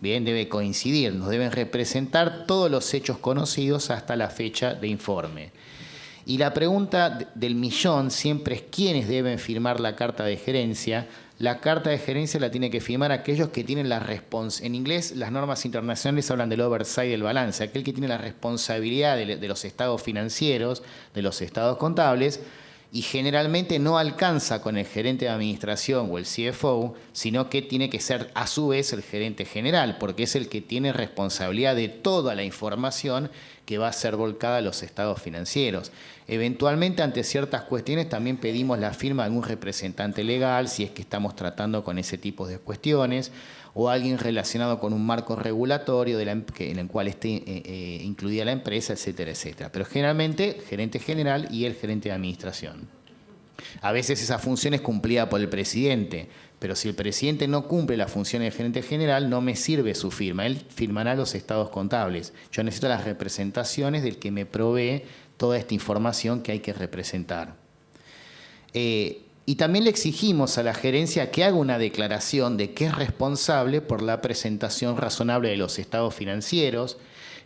Bien, debe coincidir, nos deben representar todos los hechos conocidos hasta la fecha de informe. Y la pregunta del millón siempre es quiénes deben firmar la carta de gerencia. La carta de gerencia la tiene que firmar aquellos que tienen la responsabilidad. En inglés, las normas internacionales hablan del oversight, del balance. Aquel que tiene la responsabilidad de los estados financieros, de los estados contables, y generalmente no alcanza con el gerente de administración o el CFO, sino que tiene que ser a su vez el gerente general, porque es el que tiene responsabilidad de toda la información que va a ser volcada a los estados financieros. Eventualmente, ante ciertas cuestiones, también pedimos la firma de algún representante legal, si es que estamos tratando con ese tipo de cuestiones, o alguien relacionado con un marco regulatorio en el cual esté incluida la empresa, etcétera, etcétera. Pero generalmente, gerente general y el gerente de administración. A veces esa función es cumplida por el presidente, pero si el presidente no cumple la función del gerente general, no me sirve su firma. Él firmará los estados contables. Yo necesito las representaciones del que me provee toda esta información que hay que representar. Y también le exigimos a la gerencia que haga una declaración de que es responsable por la presentación razonable de los estados financieros,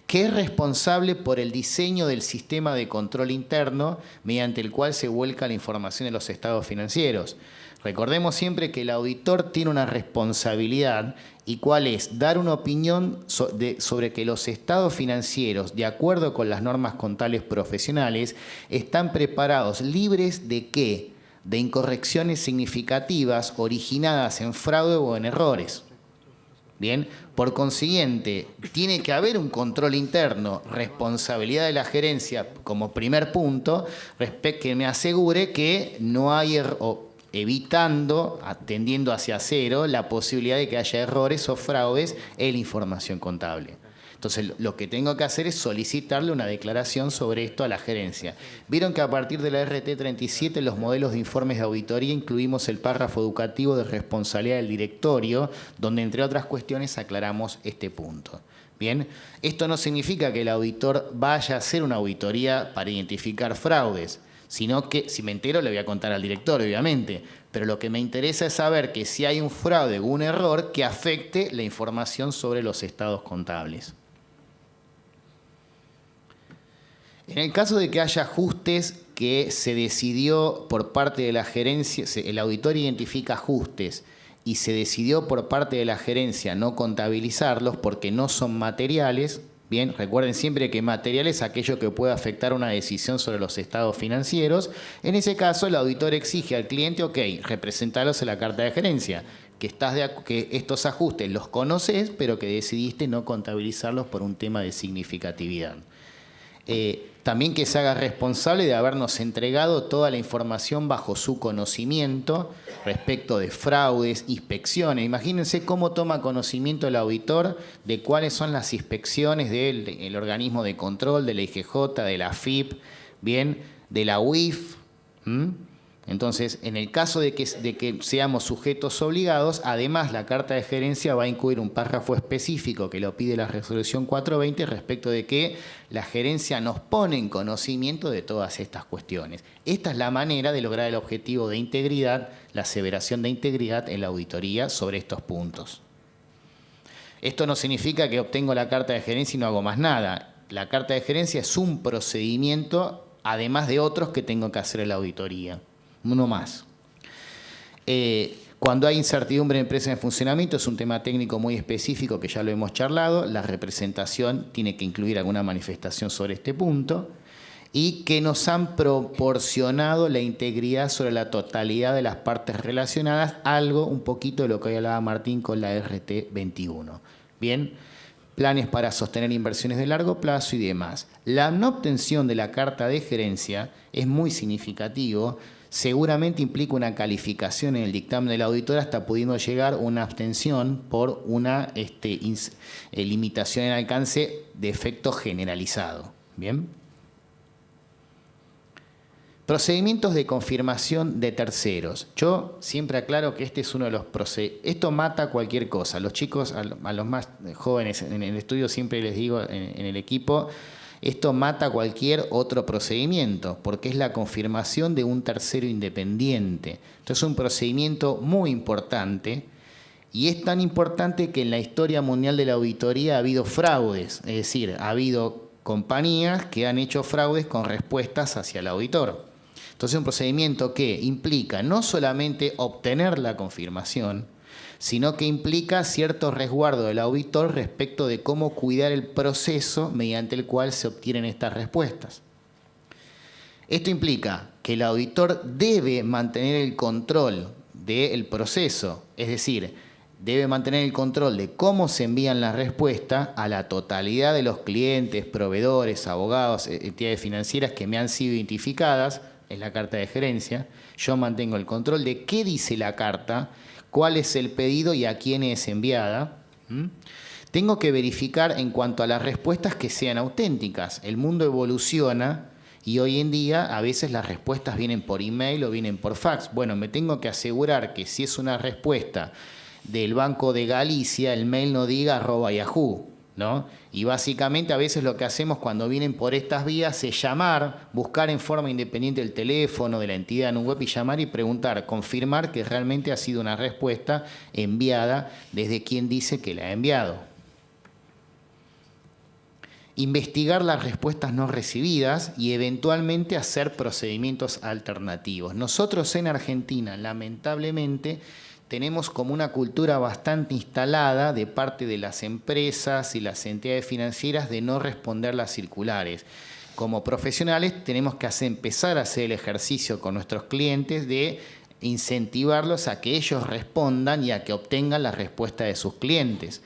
que es responsable por el diseño del sistema de control interno mediante el cual se vuelca la información de los estados financieros. Recordemos siempre que el auditor tiene una responsabilidad, y cuál es dar una opinión sobre que los estados financieros, de acuerdo con las normas contables profesionales, están preparados libres de ¿qué? De incorrecciones significativas originadas en fraude o en errores. Bien, por consiguiente, tiene que haber un control interno, responsabilidad de la gerencia como primer punto, que me asegure que no hay evitando, atendiendo hacia cero, la posibilidad de que haya errores o fraudes en la información contable. Entonces, lo que tengo que hacer es solicitarle una declaración sobre esto a la gerencia. Vieron que a partir de la RT37, los modelos de informes de auditoría, incluimos el párrafo educativo de responsabilidad del directorio, donde, entre otras cuestiones, aclaramos este punto. Bien, esto no significa que el auditor vaya a hacer una auditoría para identificar fraudes, sino que, si me entero, le voy a contar al director, obviamente, pero lo que me interesa es saber que si hay un fraude o un error que afecte la información sobre los estados contables. En el caso de que haya ajustes que se decidió por parte de la gerencia, el auditor identifica ajustes y se decidió por parte de la gerencia no contabilizarlos porque no son materiales. Bien, recuerden siempre que material es aquello que puede afectar una decisión sobre los estados financieros. En ese caso, el auditor exige al cliente, ok, representalos en la carta de gerencia, que estos ajustes los conoces, pero que decidiste no contabilizarlos por un tema de significatividad. También que se haga responsable de habernos entregado toda la información bajo su conocimiento respecto de fraudes, inspecciones. Imagínense cómo toma conocimiento el auditor de cuáles son las inspecciones del organismo de control, de la IGJ, de la AFIP, bien, de la UIF. Entonces, en el caso de que seamos sujetos obligados, además la carta de gerencia va a incluir un párrafo específico que lo pide la resolución 420 respecto de que la gerencia nos pone en conocimiento de todas estas cuestiones. Esta es la manera de lograr el objetivo de integridad, la aseveración de integridad en la auditoría sobre estos puntos. Esto no significa que obtengo la carta de gerencia y no hago más nada. La carta de gerencia es un procedimiento, además de otros que tengo que hacer en la auditoría. Uno más. Cuando hay incertidumbre en empresas en funcionamiento, es un tema técnico muy específico que ya lo hemos charlado. La representación tiene que incluir alguna manifestación sobre este punto y que nos han proporcionado la integridad sobre la totalidad de las partes relacionadas, algo un poquito de lo que hoy hablaba Martín con la RT21. Bien, planes para sostener inversiones de largo plazo y demás. La no obtención de la carta de gerencia es muy significativo. Seguramente implica una calificación en el dictamen del auditor hasta pudiendo llegar a una abstención por una limitación en alcance de efecto generalizado. ¿Bien? Procedimientos de confirmación de terceros. Yo siempre aclaro que este es uno de los procedimientos. Esto mata cualquier cosa. Los chicos, a los más jóvenes en el estudio siempre les digo en el equipo, esto mata cualquier otro procedimiento, porque es la confirmación de un tercero independiente. Entonces es un procedimiento muy importante, y es tan importante que en la historia mundial de la auditoría ha habido fraudes, es decir, ha habido compañías que han hecho fraudes con respuestas hacia el auditor. Entonces es un procedimiento que implica no solamente obtener la confirmación, sino que implica cierto resguardo del auditor respecto de cómo cuidar el proceso mediante el cual se obtienen estas respuestas. Esto implica que el auditor debe mantener el control del proceso, es decir, debe mantener el control de cómo se envían las respuestas a la totalidad de los clientes, proveedores, abogados, entidades financieras que me han sido identificadas en la carta de gerencia. Yo mantengo el control de qué dice la carta, cuál es el pedido y a quién es enviada. Tengo que verificar en cuanto a las respuestas que sean auténticas. El mundo evoluciona y hoy en día a veces las respuestas vienen por email o vienen por fax. Bueno, me tengo que asegurar que si es una respuesta del Banco de Galicia, el mail no diga @yahoo, ¿no? Y básicamente a veces lo que hacemos cuando vienen por estas vías es llamar, buscar en forma independiente el teléfono de la entidad en un web y llamar y preguntar, confirmar que realmente ha sido una respuesta enviada desde quien dice que la ha enviado. Investigar las respuestas no recibidas y eventualmente hacer procedimientos alternativos. Nosotros en Argentina, lamentablemente, tenemos como una cultura bastante instalada de parte de las empresas y las entidades financieras de no responder las circulares. Como profesionales tenemos que empezar a hacer el ejercicio con nuestros clientes de incentivarlos a que ellos respondan y a que obtengan la respuesta de sus clientes.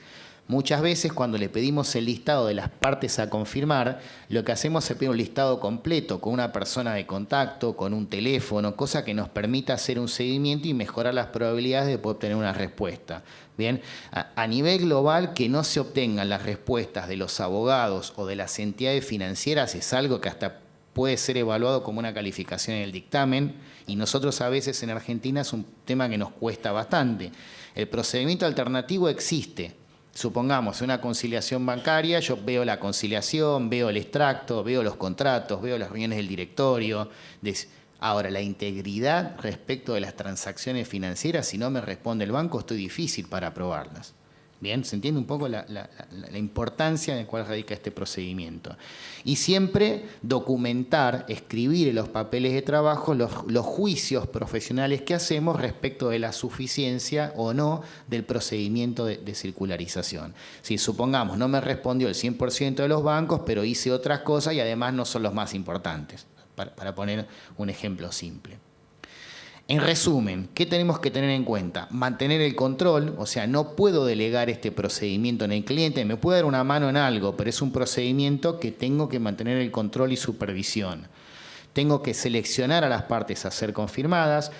Muchas veces cuando le pedimos el listado de las partes a confirmar, lo que hacemos es pedir un listado completo con una persona de contacto, con un teléfono, cosa que nos permita hacer un seguimiento y mejorar las probabilidades de poder obtener una respuesta. Bien, a nivel global, que no se obtengan las respuestas de los abogados o de las entidades financieras es algo que hasta puede ser evaluado como una calificación en el dictamen, y nosotros a veces en Argentina es un tema que nos cuesta bastante. El procedimiento alternativo existe. Supongamos una conciliación bancaria, yo veo la conciliación, veo el extracto, veo los contratos, veo las reuniones del directorio. Ahora, la integridad respecto de las transacciones financieras, si no me responde el banco, estoy difícil para aprobarlas. Bien, se entiende un poco la importancia en la cual radica este procedimiento. Y siempre documentar, escribir en los papeles de trabajo los juicios profesionales que hacemos respecto de la suficiencia o no del procedimiento de circularización. Si supongamos, no me respondió el 100% de los bancos, pero hice otras cosas y además no son los más importantes, para poner un ejemplo simple. En resumen, ¿qué tenemos que tener en cuenta? Mantener el control, o sea, no puedo delegar este procedimiento en el cliente, me puede dar una mano en algo, pero es un procedimiento que tengo que mantener el control y supervisión. Tengo que seleccionar a las partes a ser confirmadas.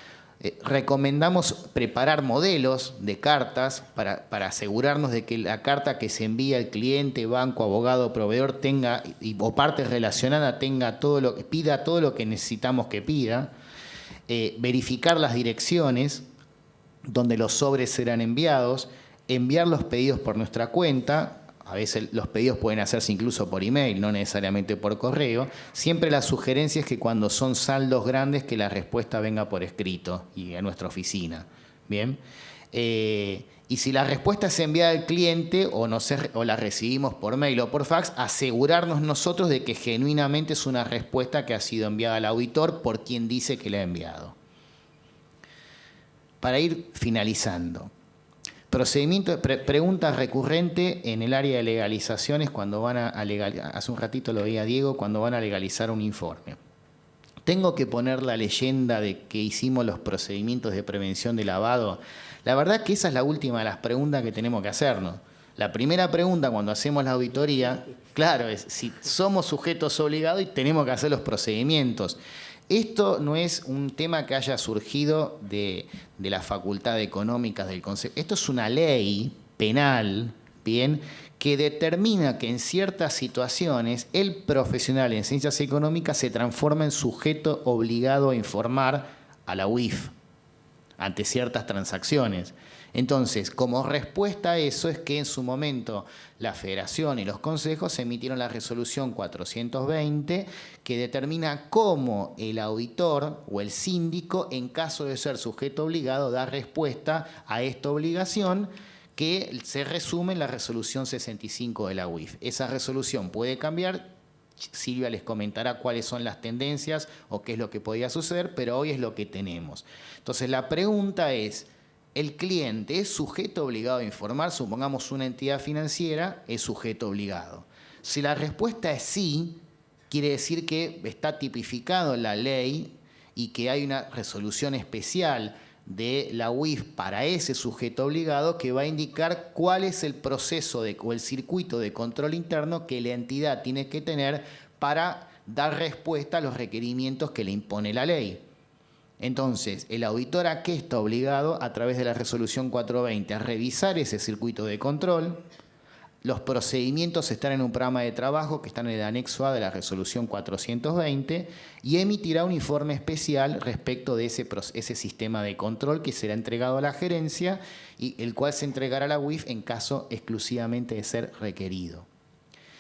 Recomendamos preparar modelos de cartas para asegurarnos de que la carta que se envía al cliente, banco, abogado, proveedor tenga, o parte relacionada tenga pida todo lo que necesitamos que pida. Verificar las direcciones donde los sobres serán enviados, enviar los pedidos por nuestra cuenta, a veces los pedidos pueden hacerse incluso por email, no necesariamente por correo. Siempre la sugerencia es que cuando son saldos grandes que la respuesta venga por escrito y a nuestra oficina. Bien. Y si la respuesta es enviada al cliente o la recibimos por mail o por fax, asegurarnos nosotros de que genuinamente es una respuesta que ha sido enviada al auditor por quien dice que la ha enviado. Para ir finalizando, pregunta recurrente en el área de legalizaciones cuando van a legalizar, hace un ratito lo veía Diego, cuando van a legalizar un informe. ¿Tengo que poner la leyenda de que hicimos los procedimientos de prevención de lavado? La verdad que esa es la última de las preguntas que tenemos que hacernos. La primera pregunta cuando hacemos la auditoría, claro, es si somos sujetos obligados y tenemos que hacer los procedimientos. Esto no es un tema que haya surgido de la Facultad Económicas del Consejo. Esto es una ley penal, bien, que determina que en ciertas situaciones el profesional en ciencias económicas se transforma en sujeto obligado a informar a la UIF ante ciertas transacciones. Entonces, como respuesta a eso es que en su momento la Federación y los consejos emitieron la resolución 420 que determina cómo el auditor o el síndico, en caso de ser sujeto obligado, da respuesta a esta obligación que se resume en la resolución 65 de la UIF. Esa resolución puede cambiar. Silvia les comentará cuáles son las tendencias o qué es lo que podía suceder, pero hoy es lo que tenemos. Entonces la pregunta es, ¿el cliente es sujeto obligado a informar? Supongamos una entidad financiera es sujeto obligado. Si la respuesta es sí, quiere decir que está tipificado en la ley y que hay una resolución especial de la UIF para ese sujeto obligado que va a indicar cuál es el proceso o el circuito de control interno que la entidad tiene que tener para dar respuesta a los requerimientos que le impone la ley. Entonces, el auditor ¿a qué está obligado? A través de la resolución 420, a revisar ese circuito de control. Los procedimientos están en un programa de trabajo que está en el anexo A de la resolución 420 y emitirá un informe especial respecto de ese sistema de control que será entregado a la gerencia y el cual se entregará a la UIF en caso exclusivamente de ser requerido.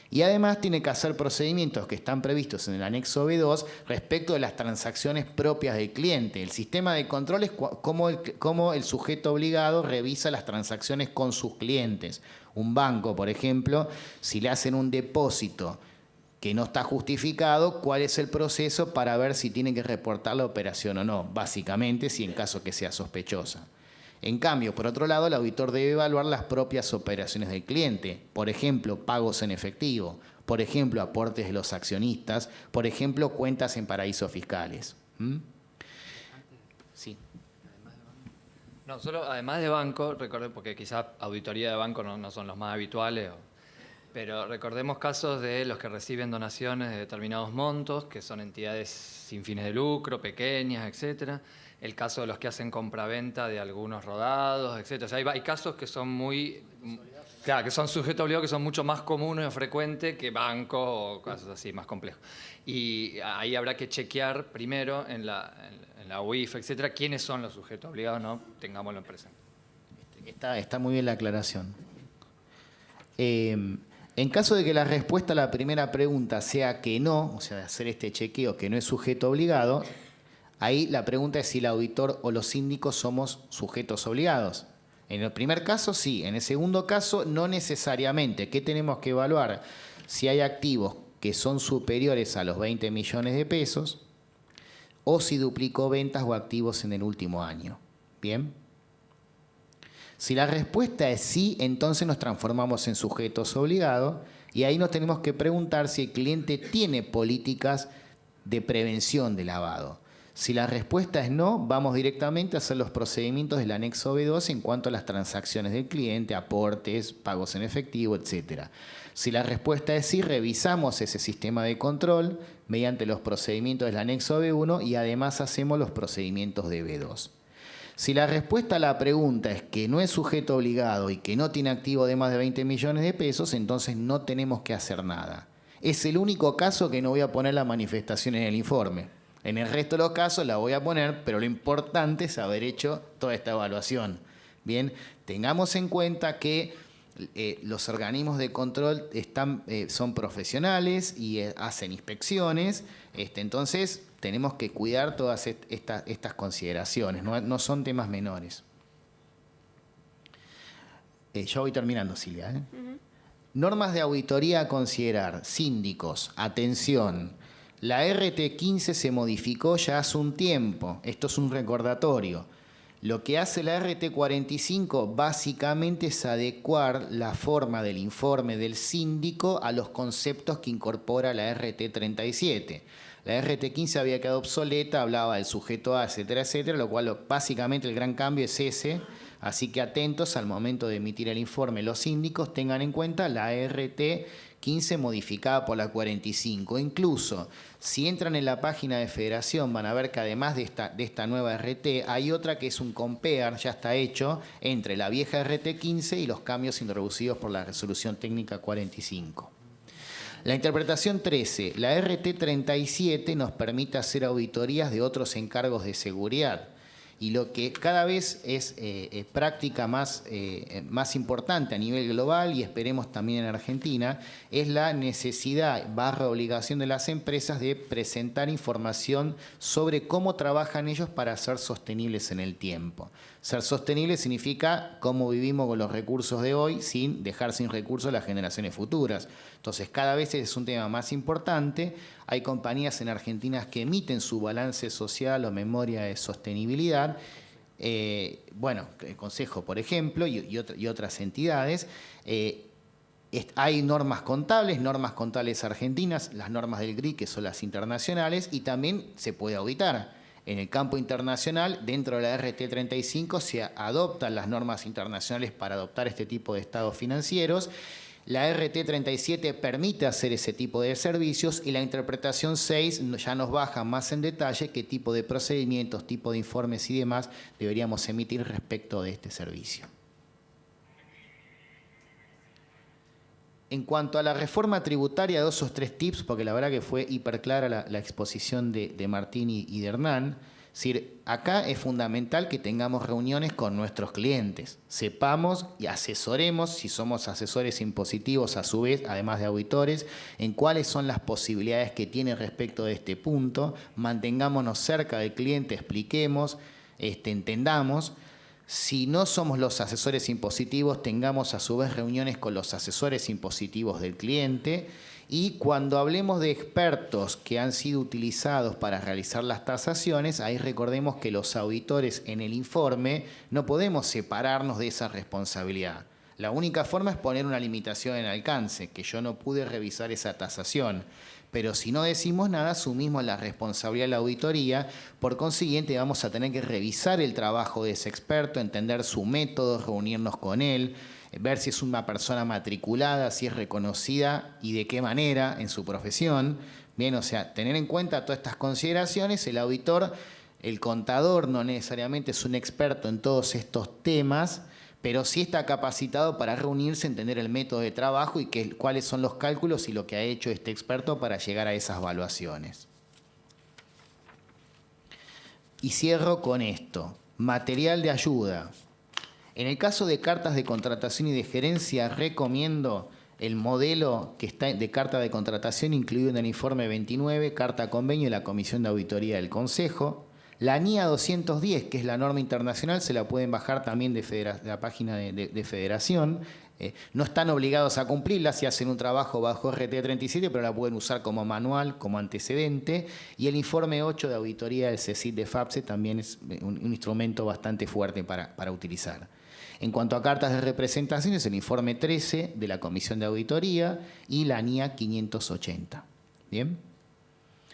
Y además tiene que hacer procedimientos que están previstos en el anexo B2 respecto de las transacciones propias del cliente. El sistema de control es cómo el sujeto obligado revisa las transacciones con sus clientes. Un banco, por ejemplo, si le hacen un depósito que no está justificado, ¿cuál es el proceso para ver si tiene que reportar la operación o no? Básicamente, si en caso que sea sospechosa. En cambio, por otro lado, el auditor debe evaluar las propias operaciones del cliente. Por ejemplo, pagos en efectivo. Por ejemplo, aportes de los accionistas. Por ejemplo, cuentas en paraísos fiscales. Sí. No, solo además de banco, recuerden, porque quizás auditoría de banco no son los más habituales, pero recordemos casos de los que reciben donaciones de determinados montos, que son entidades sin fines de lucro, pequeñas, etcétera. El caso de los que hacen compraventa de algunos rodados, etcétera. O sea, hay casos que son muy, claro, que son sujetos obligados, que son mucho más comunes o frecuentes que bancos o casos así más complejos. Y ahí habrá que chequear primero en la UIF, etcétera, quiénes son los sujetos obligados, no tengámoslo en presente. Está muy bien la aclaración. En caso de que la respuesta a la primera pregunta sea que no, o sea, de hacer este chequeo que no es sujeto obligado, ahí la pregunta es si el auditor o los síndicos somos sujetos obligados. En el primer caso, sí. En el segundo caso, no necesariamente. ¿Qué tenemos que evaluar? Si hay activos que son superiores a los 20 millones de pesos o si duplicó ventas o activos en el último año. ¿Bien? Si la respuesta es sí, entonces nos transformamos en sujetos obligados y ahí nos tenemos que preguntar si el cliente tiene políticas de prevención de lavado. Si la respuesta es no, vamos directamente a hacer los procedimientos del anexo B2 en cuanto a las transacciones del cliente, aportes, pagos en efectivo, etc. Si la respuesta es sí, revisamos ese sistema de control mediante los procedimientos del anexo B1 y además hacemos los procedimientos de B2. Si la respuesta a la pregunta es que no es sujeto obligado y que no tiene activo de más de 20 millones de pesos, entonces no tenemos que hacer nada. Es el único caso que no voy a poner la manifestación en el informe. En el resto de los casos la voy a poner, pero lo importante es haber hecho toda esta evaluación. Bien, tengamos en cuenta que los organismos de control son profesionales y hacen inspecciones, entonces tenemos que cuidar todas estas consideraciones, no son temas menores. Ya voy terminando, Silvia. Normas de auditoría a considerar. Síndicos, atención. La RT15 se modificó ya hace un tiempo. Esto es un recordatorio. Lo que hace la RT45 básicamente es adecuar la forma del informe del síndico a los conceptos que incorpora la RT37. La RT15 había quedado obsoleta, hablaba del sujeto A, etcétera, etcétera, lo cual básicamente el gran cambio es ese. Así que atentos al momento de emitir el informe los síndicos, tengan en cuenta la RT15 modificada por la 45. Incluso, si entran en la página de Federación, van a ver que además de esta nueva RT, hay otra que es un compare, ya está hecho, entre la vieja RT15 y los cambios introducidos por la Resolución Técnica 45. La interpretación 13. La RT37 nos permite hacer auditorías de otros encargos de seguridad. Y lo que cada vez es práctica más importante a nivel global y esperemos también en Argentina, es la necesidad / obligación de las empresas de presentar información sobre cómo trabajan ellos para ser sostenibles en el tiempo. Ser sostenible significa cómo vivimos con los recursos de hoy sin dejar sin recursos las generaciones futuras. Entonces, cada vez es un tema más importante. Hay compañías en Argentina que emiten su balance social o memoria de sostenibilidad. El Consejo, por ejemplo, y otras entidades. Hay normas contables argentinas, las normas del GRI, que son las internacionales, y también se puede auditar. En el campo internacional, dentro de la RT35, se adoptan las normas internacionales para adoptar este tipo de estados financieros. La RT37 permite hacer ese tipo de servicios y la interpretación 6 ya nos baja más en detalle qué tipo de procedimientos, tipo de informes y demás deberíamos emitir respecto de este servicio. En cuanto a la reforma tributaria, 2 o 3 tips, porque la verdad que fue hiper clara la exposición de Martín y de Hernán. Es decir, acá es fundamental que tengamos reuniones con nuestros clientes. Sepamos y asesoremos, si somos asesores impositivos a su vez, además de auditores, en cuáles son las posibilidades que tiene respecto de este punto. Mantengámonos cerca del cliente, expliquemos, entendamos. Si no somos los asesores impositivos, tengamos a su vez reuniones con los asesores impositivos del cliente. Y cuando hablemos de expertos que han sido utilizados para realizar las tasaciones, ahí recordemos que los auditores en el informe no podemos separarnos de esa responsabilidad. La única forma es poner una limitación en alcance, que yo no pude revisar esa tasación. Pero si no decimos nada, asumimos la responsabilidad de la auditoría. Por consiguiente, vamos a tener que revisar el trabajo de ese experto, entender su método, reunirnos con él, ver si es una persona matriculada, si es reconocida y de qué manera en su profesión. Bien, o sea, tener en cuenta todas estas consideraciones. El auditor, el contador, no necesariamente es un experto en todos estos temas, pero sí está capacitado para reunirse, entender el método de trabajo y cuáles son los cálculos y lo que ha hecho este experto para llegar a esas evaluaciones. Y cierro con esto. Material de ayuda. En el caso de cartas de contratación y de gerencia, recomiendo el modelo que está de carta de contratación incluido en el informe 29, carta convenio de la Comisión de Auditoría del Consejo. La NIA 210, que es la norma internacional, se la pueden bajar también de la página de Federación. No están obligados a cumplirla si hacen un trabajo bajo RT37, pero la pueden usar como manual, como antecedente. Y el informe 8 de auditoría del CECIT de FAPSE también es un instrumento bastante fuerte para utilizar. En cuanto a cartas de representación, es el informe 13 de la Comisión de Auditoría y la NIA 580. ¿Bien?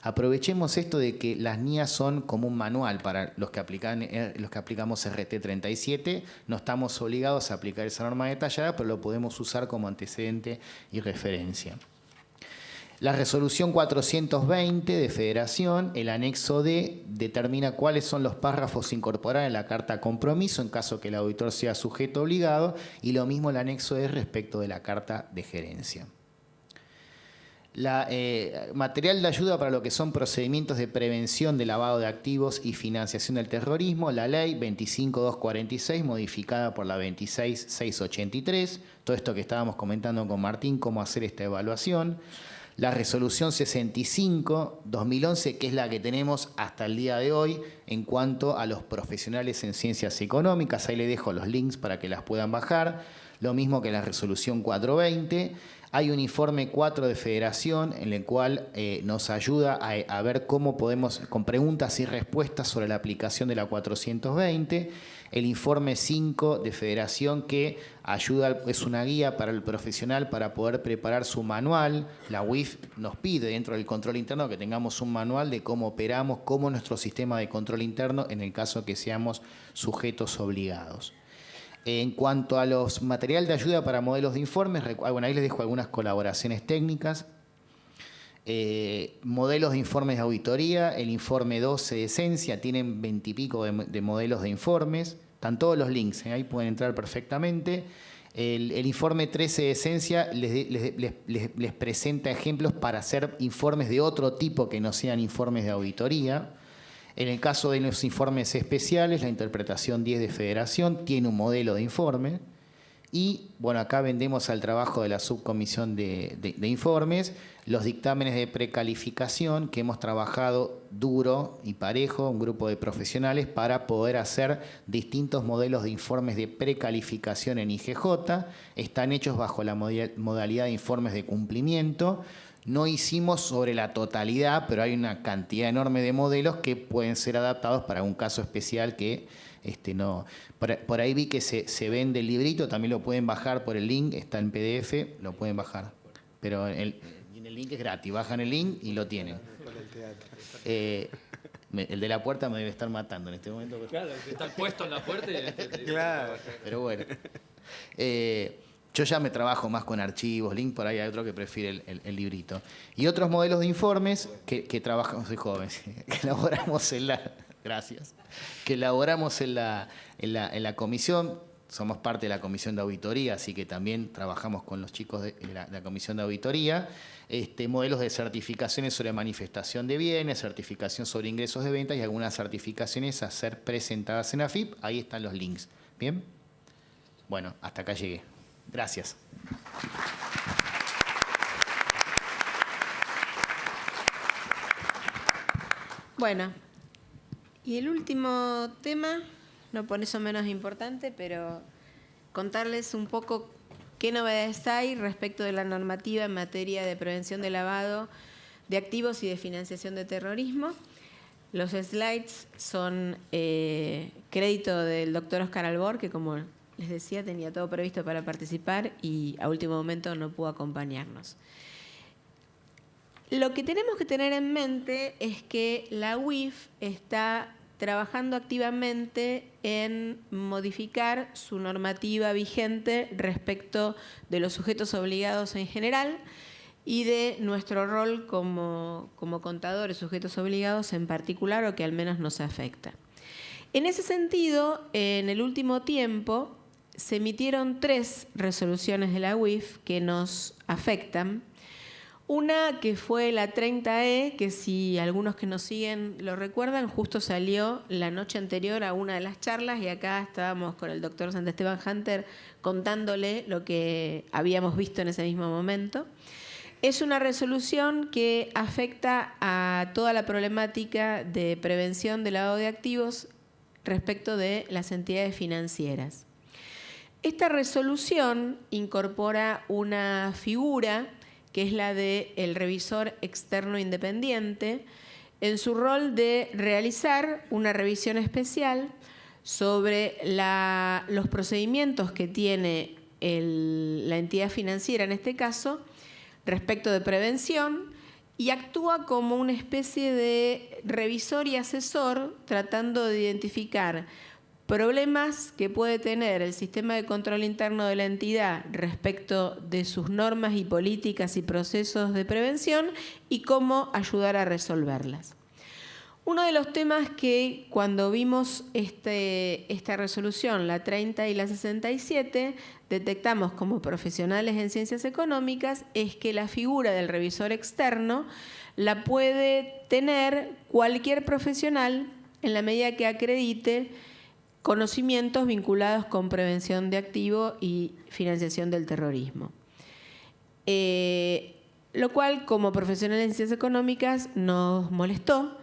Aprovechemos esto de que las NIA son como un manual para los que aplicamos RT37. No estamos obligados a aplicar esa norma detallada, pero lo podemos usar como antecedente y referencia. La resolución 420 de Federación, el anexo D, determina cuáles son los párrafos a incorporar en la carta compromiso en caso que el auditor sea sujeto obligado, y lo mismo el anexo E respecto de la carta de gerencia. Material de ayuda para lo que son procedimientos de prevención de lavado de activos y financiación del terrorismo, la ley 25246 modificada por la 26683, todo esto que estábamos comentando con Martín, cómo hacer esta evaluación. La resolución 65-2011, que es la que tenemos hasta el día de hoy en cuanto a los profesionales en ciencias económicas, ahí les dejo los links para que las puedan bajar, lo mismo que la resolución 420. Hay un informe 4 de Federación en el cual nos ayuda a ver cómo podemos, con preguntas y respuestas sobre la aplicación de la 420. El informe 5 de Federación que ayuda, es una guía para el profesional para poder preparar su manual. La UIF nos pide dentro del control interno que tengamos un manual de cómo operamos, cómo nuestro sistema de control interno en el caso que seamos sujetos obligados. En cuanto a los materiales de ayuda para modelos de informes, bueno, ahí les dejo algunas colaboraciones técnicas. Modelos de informes de auditoría, el informe 12 de esencia, tienen 20 y pico de modelos de informes, están todos los links, ahí pueden entrar perfectamente. El informe 13 de esencia les presenta ejemplos para hacer informes de otro tipo que no sean informes de auditoría. En el caso de los informes especiales, la interpretación 10 de Federación tiene un modelo de informe. Y, bueno, acá vendemos al trabajo de la subcomisión de informes los dictámenes de precalificación que hemos trabajado duro y parejo, un grupo de profesionales, para poder hacer distintos modelos de informes de precalificación en IGJ. Están hechos bajo la modalidad de informes de cumplimiento. No hicimos sobre la totalidad, pero hay una cantidad enorme de modelos que pueden ser adaptados para un caso especial que no. Por ahí vi que se vende el librito, también lo pueden bajar por el link, está en PDF, lo pueden bajar. Pero en el link es gratis, bajan el link y lo tienen. El de la puerta me debe estar matando en este momento. Claro, está puesto en la puerta y Claro. Pero bueno. Yo ya me trabajo más con archivos, link, por ahí hay otro que prefiere el librito. Y otros modelos de informes que trabajamos, soy joven, que elaboramos en la... Gracias. Que elaboramos en la comisión. Somos parte de la comisión de auditoría, así que también trabajamos con los chicos de la comisión de auditoría. Modelos de certificaciones sobre manifestación de bienes, certificación sobre ingresos de ventas y algunas certificaciones a ser presentadas en AFIP. Ahí están los links. ¿Bien? Bueno, hasta acá llegué. Gracias. Bueno, y el último tema, no por eso menos importante, pero contarles un poco qué novedades hay respecto de la normativa en materia de prevención de lavado de activos y de financiación de terrorismo. Los slides son crédito del doctor Oscar Albor, que como les decía tenía todo previsto para participar y a último momento no pudo acompañarnos. Lo que tenemos que tener en mente es que la UIF está trabajando activamente en modificar su normativa vigente respecto de los sujetos obligados en general y de nuestro rol como contadores sujetos obligados en particular, o que al menos nos afecta. En ese sentido, en el último tiempo se emitieron 3 resoluciones de la UIF que nos afectan. Una que fue la 30E, que si algunos que nos siguen lo recuerdan, justo salió la noche anterior a una de las charlas y acá estábamos con el doctor Santesteban Hunter contándole lo que habíamos visto en ese mismo momento. Es una resolución que afecta a toda la problemática de prevención del lavado de activos respecto de las entidades financieras. Esta resolución incorpora una figura que es la del revisor externo independiente en su rol de realizar una revisión especial sobre los procedimientos que tiene la entidad financiera, en este caso, respecto de prevención, y actúa como una especie de revisor y asesor tratando de identificar problemas que puede tener el sistema de control interno de la entidad respecto de sus normas y políticas y procesos de prevención y cómo ayudar a resolverlas. Uno de los temas que cuando vimos esta resolución, la 30 y la 67, detectamos como profesionales en ciencias económicas es que la figura del revisor externo la puede tener cualquier profesional en la medida que acredite conocimientos vinculados con prevención de activo y financiación del terrorismo. Lo cual, como profesionales en ciencias económicas, nos molestó,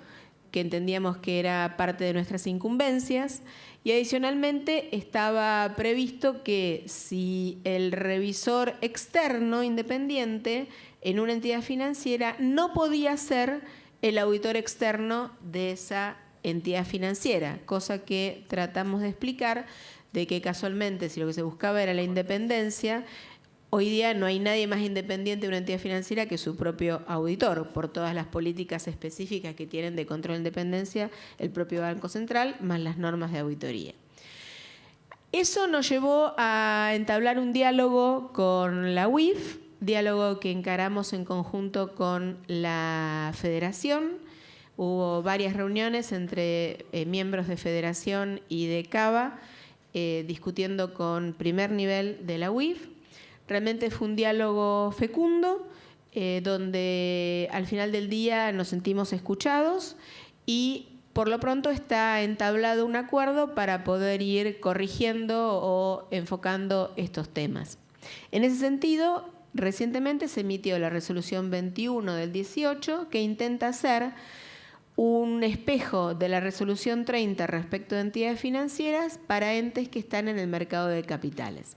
que entendíamos que era parte de nuestras incumbencias, y adicionalmente estaba previsto que si el revisor externo independiente en una entidad financiera no podía ser el auditor externo de esa entidad financiera, cosa que tratamos de explicar, de que casualmente si lo que se buscaba era la independencia, hoy día no hay nadie más independiente de una entidad financiera que su propio auditor, por todas las políticas específicas que tienen de control de independencia el propio Banco Central, más las normas de auditoría. Eso nos llevó a entablar un diálogo con la UIF, diálogo que encaramos en conjunto con la Federación. Hubo varias reuniones entre miembros de Federación y de CABA, discutiendo con primer nivel de la UIF. Realmente fue un diálogo fecundo, donde al final del día nos sentimos escuchados y por lo pronto está entablado un acuerdo para poder ir corrigiendo o enfocando estos temas. En ese sentido, recientemente se emitió la resolución 21 del 18 que intenta hacer un espejo de la resolución 30 respecto de entidades financieras para entes que están en el mercado de capitales.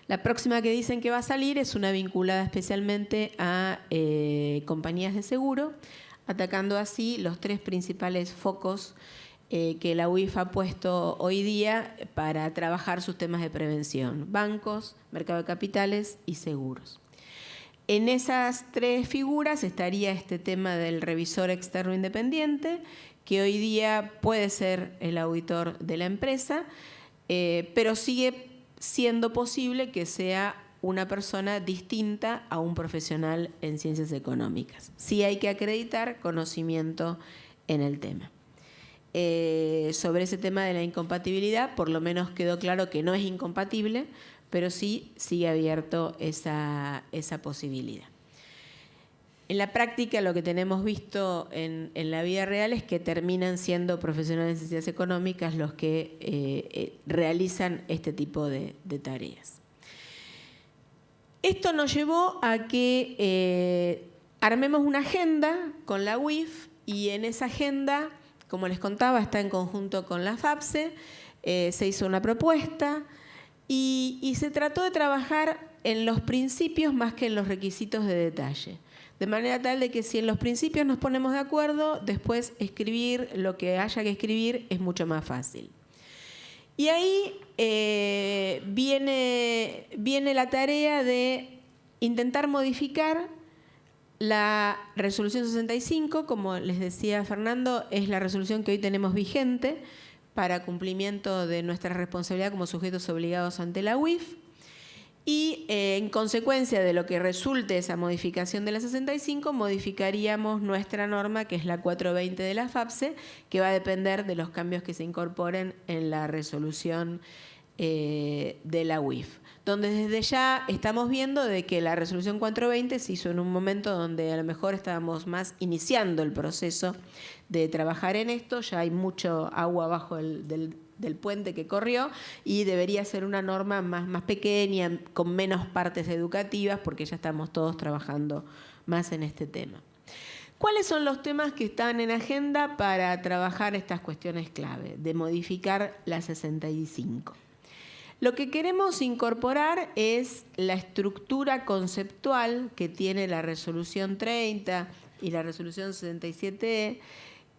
La próxima que dicen que va a salir es una vinculada especialmente a compañías de seguro, atacando así los tres principales focos que la UIF ha puesto hoy día para trabajar sus temas de prevención: bancos, mercado de capitales y seguros. En esas tres figuras estaría este tema del revisor externo independiente, que hoy día puede ser el auditor de la empresa, pero sigue siendo posible que sea una persona distinta a un profesional en ciencias económicas. Sí hay que acreditar conocimiento en el tema. Sobre ese tema de la incompatibilidad, por lo menos quedó claro que no es incompatible, pero sí sigue abierto esa posibilidad. En la práctica, lo que tenemos visto en la vida real es que terminan siendo profesionales de ciencias económicas los que realizan este tipo de tareas. Esto nos llevó a que armemos una agenda con la UIF y en esa agenda, como les contaba, está en conjunto con la FAPSE, se hizo una propuesta y se trató de trabajar en los principios más que en los requisitos de detalle. De manera tal de que si en los principios nos ponemos de acuerdo, después escribir lo que haya que escribir es mucho más fácil. Y ahí viene la tarea de intentar modificar la resolución 65, como les decía Fernando, es la resolución que hoy tenemos vigente para cumplimiento de nuestra responsabilidad como sujetos obligados ante la UIF. Y en consecuencia de lo que resulte esa modificación de la 65, modificaríamos nuestra norma, que es la 420 de la FAPSE, que va a depender de los cambios que se incorporen en la resolución de la UIF. Donde desde ya estamos viendo de que la resolución 420 se hizo en un momento donde a lo mejor estábamos más iniciando el proceso de trabajar en esto, ya hay mucho agua abajo del puente que corrió, y debería ser una norma más pequeña, con menos partes educativas, porque ya estamos todos trabajando más en este tema. ¿Cuáles son los temas que están en agenda para trabajar estas cuestiones clave de modificar la 65? Lo que queremos incorporar es la estructura conceptual que tiene la resolución 30 y la resolución 67E,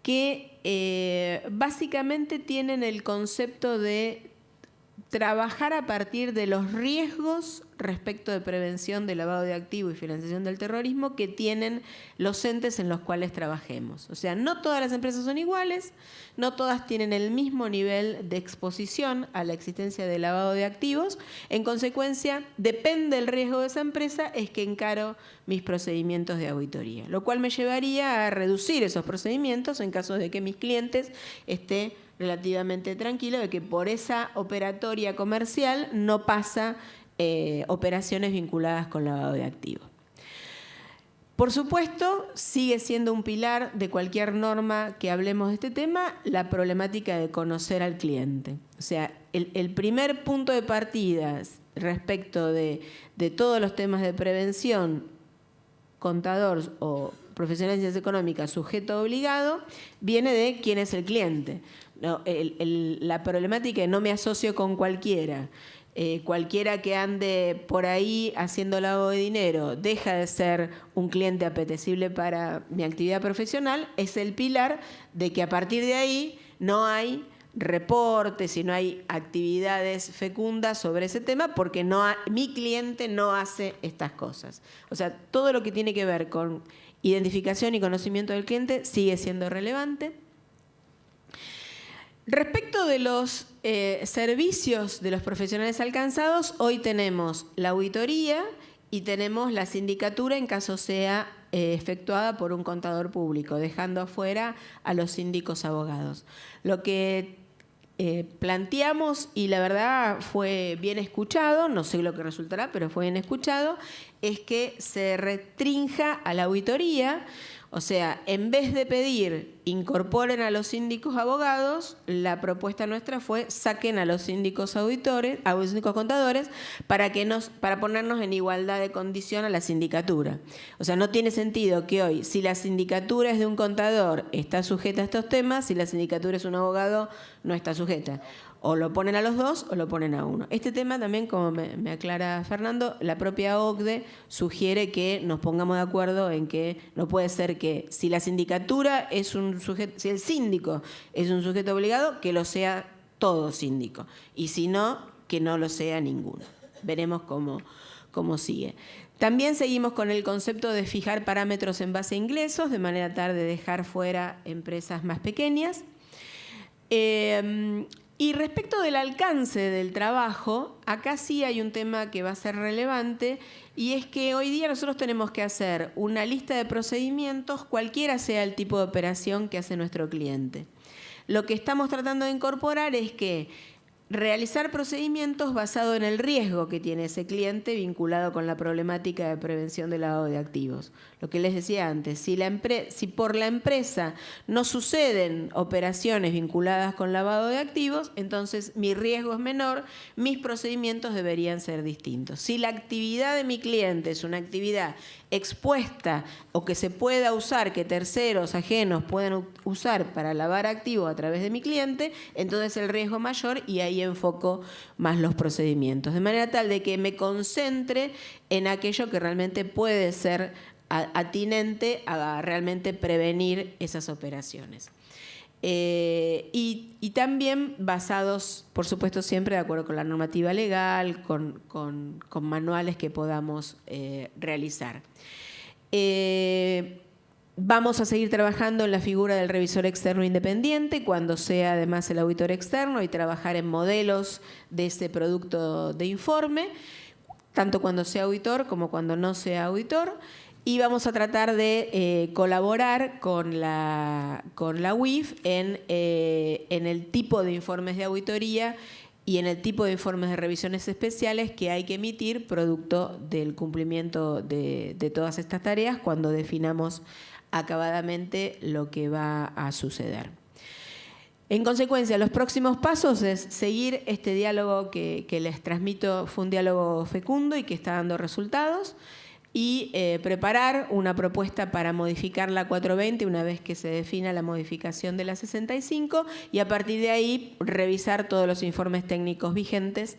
que básicamente tienen el concepto de trabajar a partir de los riesgos respecto de prevención de lavado de activos y financiación del terrorismo que tienen los entes en los cuales trabajemos. O sea, no todas las empresas son iguales, no todas tienen el mismo nivel de exposición a la existencia de lavado de activos. En consecuencia, depende del riesgo de esa empresa, es que encaro mis procedimientos de auditoría, lo cual me llevaría a reducir esos procedimientos en caso de que mis clientes estén relativamente tranquilo de que por esa operatoria comercial no pasa operaciones vinculadas con lavado de activos. Por supuesto, sigue siendo un pilar de cualquier norma que hablemos de este tema, la problemática de conocer al cliente. O sea, el primer punto de partida respecto de todos los temas de prevención, contador o profesional de ciencias económicas, sujeto obligado, viene de quién es el cliente. No, la problemática de no me asocio con cualquiera. Cualquiera que ande por ahí haciendo lavado de dinero deja de ser un cliente apetecible para mi actividad profesional, es el pilar de que a partir de ahí no hay reportes y no hay actividades fecundas sobre ese tema porque mi cliente no hace estas cosas. O sea, todo lo que tiene que ver con identificación y conocimiento del cliente sigue siendo relevante. Respecto de los servicios de los profesionales alcanzados, hoy tenemos la auditoría y tenemos la sindicatura en caso sea efectuada por un contador público, dejando afuera a los síndicos abogados. Lo que planteamos, y la verdad fue bien escuchado, no sé lo que resultará, pero fue bien escuchado, es que se restrinja a la auditoría. O sea, en vez de pedir incorporen a los síndicos abogados, la propuesta nuestra fue saquen a los síndicos auditores, a los síndicos contadores, para ponernos en igualdad de condición a la sindicatura. O sea, no tiene sentido que hoy, si la sindicatura es de un contador, está sujeta a estos temas, si la sindicatura es un abogado, no está sujeta. O lo ponen a los dos o lo ponen a uno. Este tema también, como me aclara Fernando, la propia OCDE sugiere que nos pongamos de acuerdo en que no puede ser que si la sindicatura es un sujeto, si el síndico es un sujeto obligado, que lo sea todo síndico. Y si no, que no lo sea ninguno. Veremos cómo sigue. También seguimos con el concepto de fijar parámetros en base a ingresos, de manera tal de dejar fuera empresas más pequeñas. Y respecto del alcance del trabajo, acá sí hay un tema que va a ser relevante, y es que hoy día nosotros tenemos que hacer una lista de procedimientos, cualquiera sea el tipo de operación que hace nuestro cliente. Lo que estamos tratando de incorporar es que realizar procedimientos basados en el riesgo que tiene ese cliente vinculado con la problemática de prevención del lavado de activos. Lo que les decía antes, si por la empresa no suceden operaciones vinculadas con lavado de activos, entonces mi riesgo es menor, mis procedimientos deberían ser distintos. Si la actividad de mi cliente es una actividad expuesta o que se pueda usar, que terceros ajenos puedan usar para lavar activos a través de mi cliente, entonces el riesgo es mayor y ahí enfoco más los procedimientos. De manera tal de que me concentre en aquello que realmente puede ser atinente a realmente prevenir esas operaciones. Y también basados, por supuesto, siempre de acuerdo con la normativa legal, con manuales que podamos realizar. Vamos a seguir trabajando en la figura del revisor externo independiente, cuando sea además el auditor externo, y trabajar en modelos de ese producto de informe, tanto cuando sea auditor como cuando no sea auditor. Y vamos a tratar de colaborar con la UIF en el tipo de informes de auditoría y en el tipo de informes de revisiones especiales que hay que emitir producto del cumplimiento de todas estas tareas cuando definamos acabadamente lo que va a suceder. En consecuencia, los próximos pasos es seguir este diálogo que les transmito, fue un diálogo fecundo y que está dando resultados, y preparar una propuesta para modificar la 420 una vez que se defina la modificación de la 65, y a partir de ahí revisar todos los informes técnicos vigentes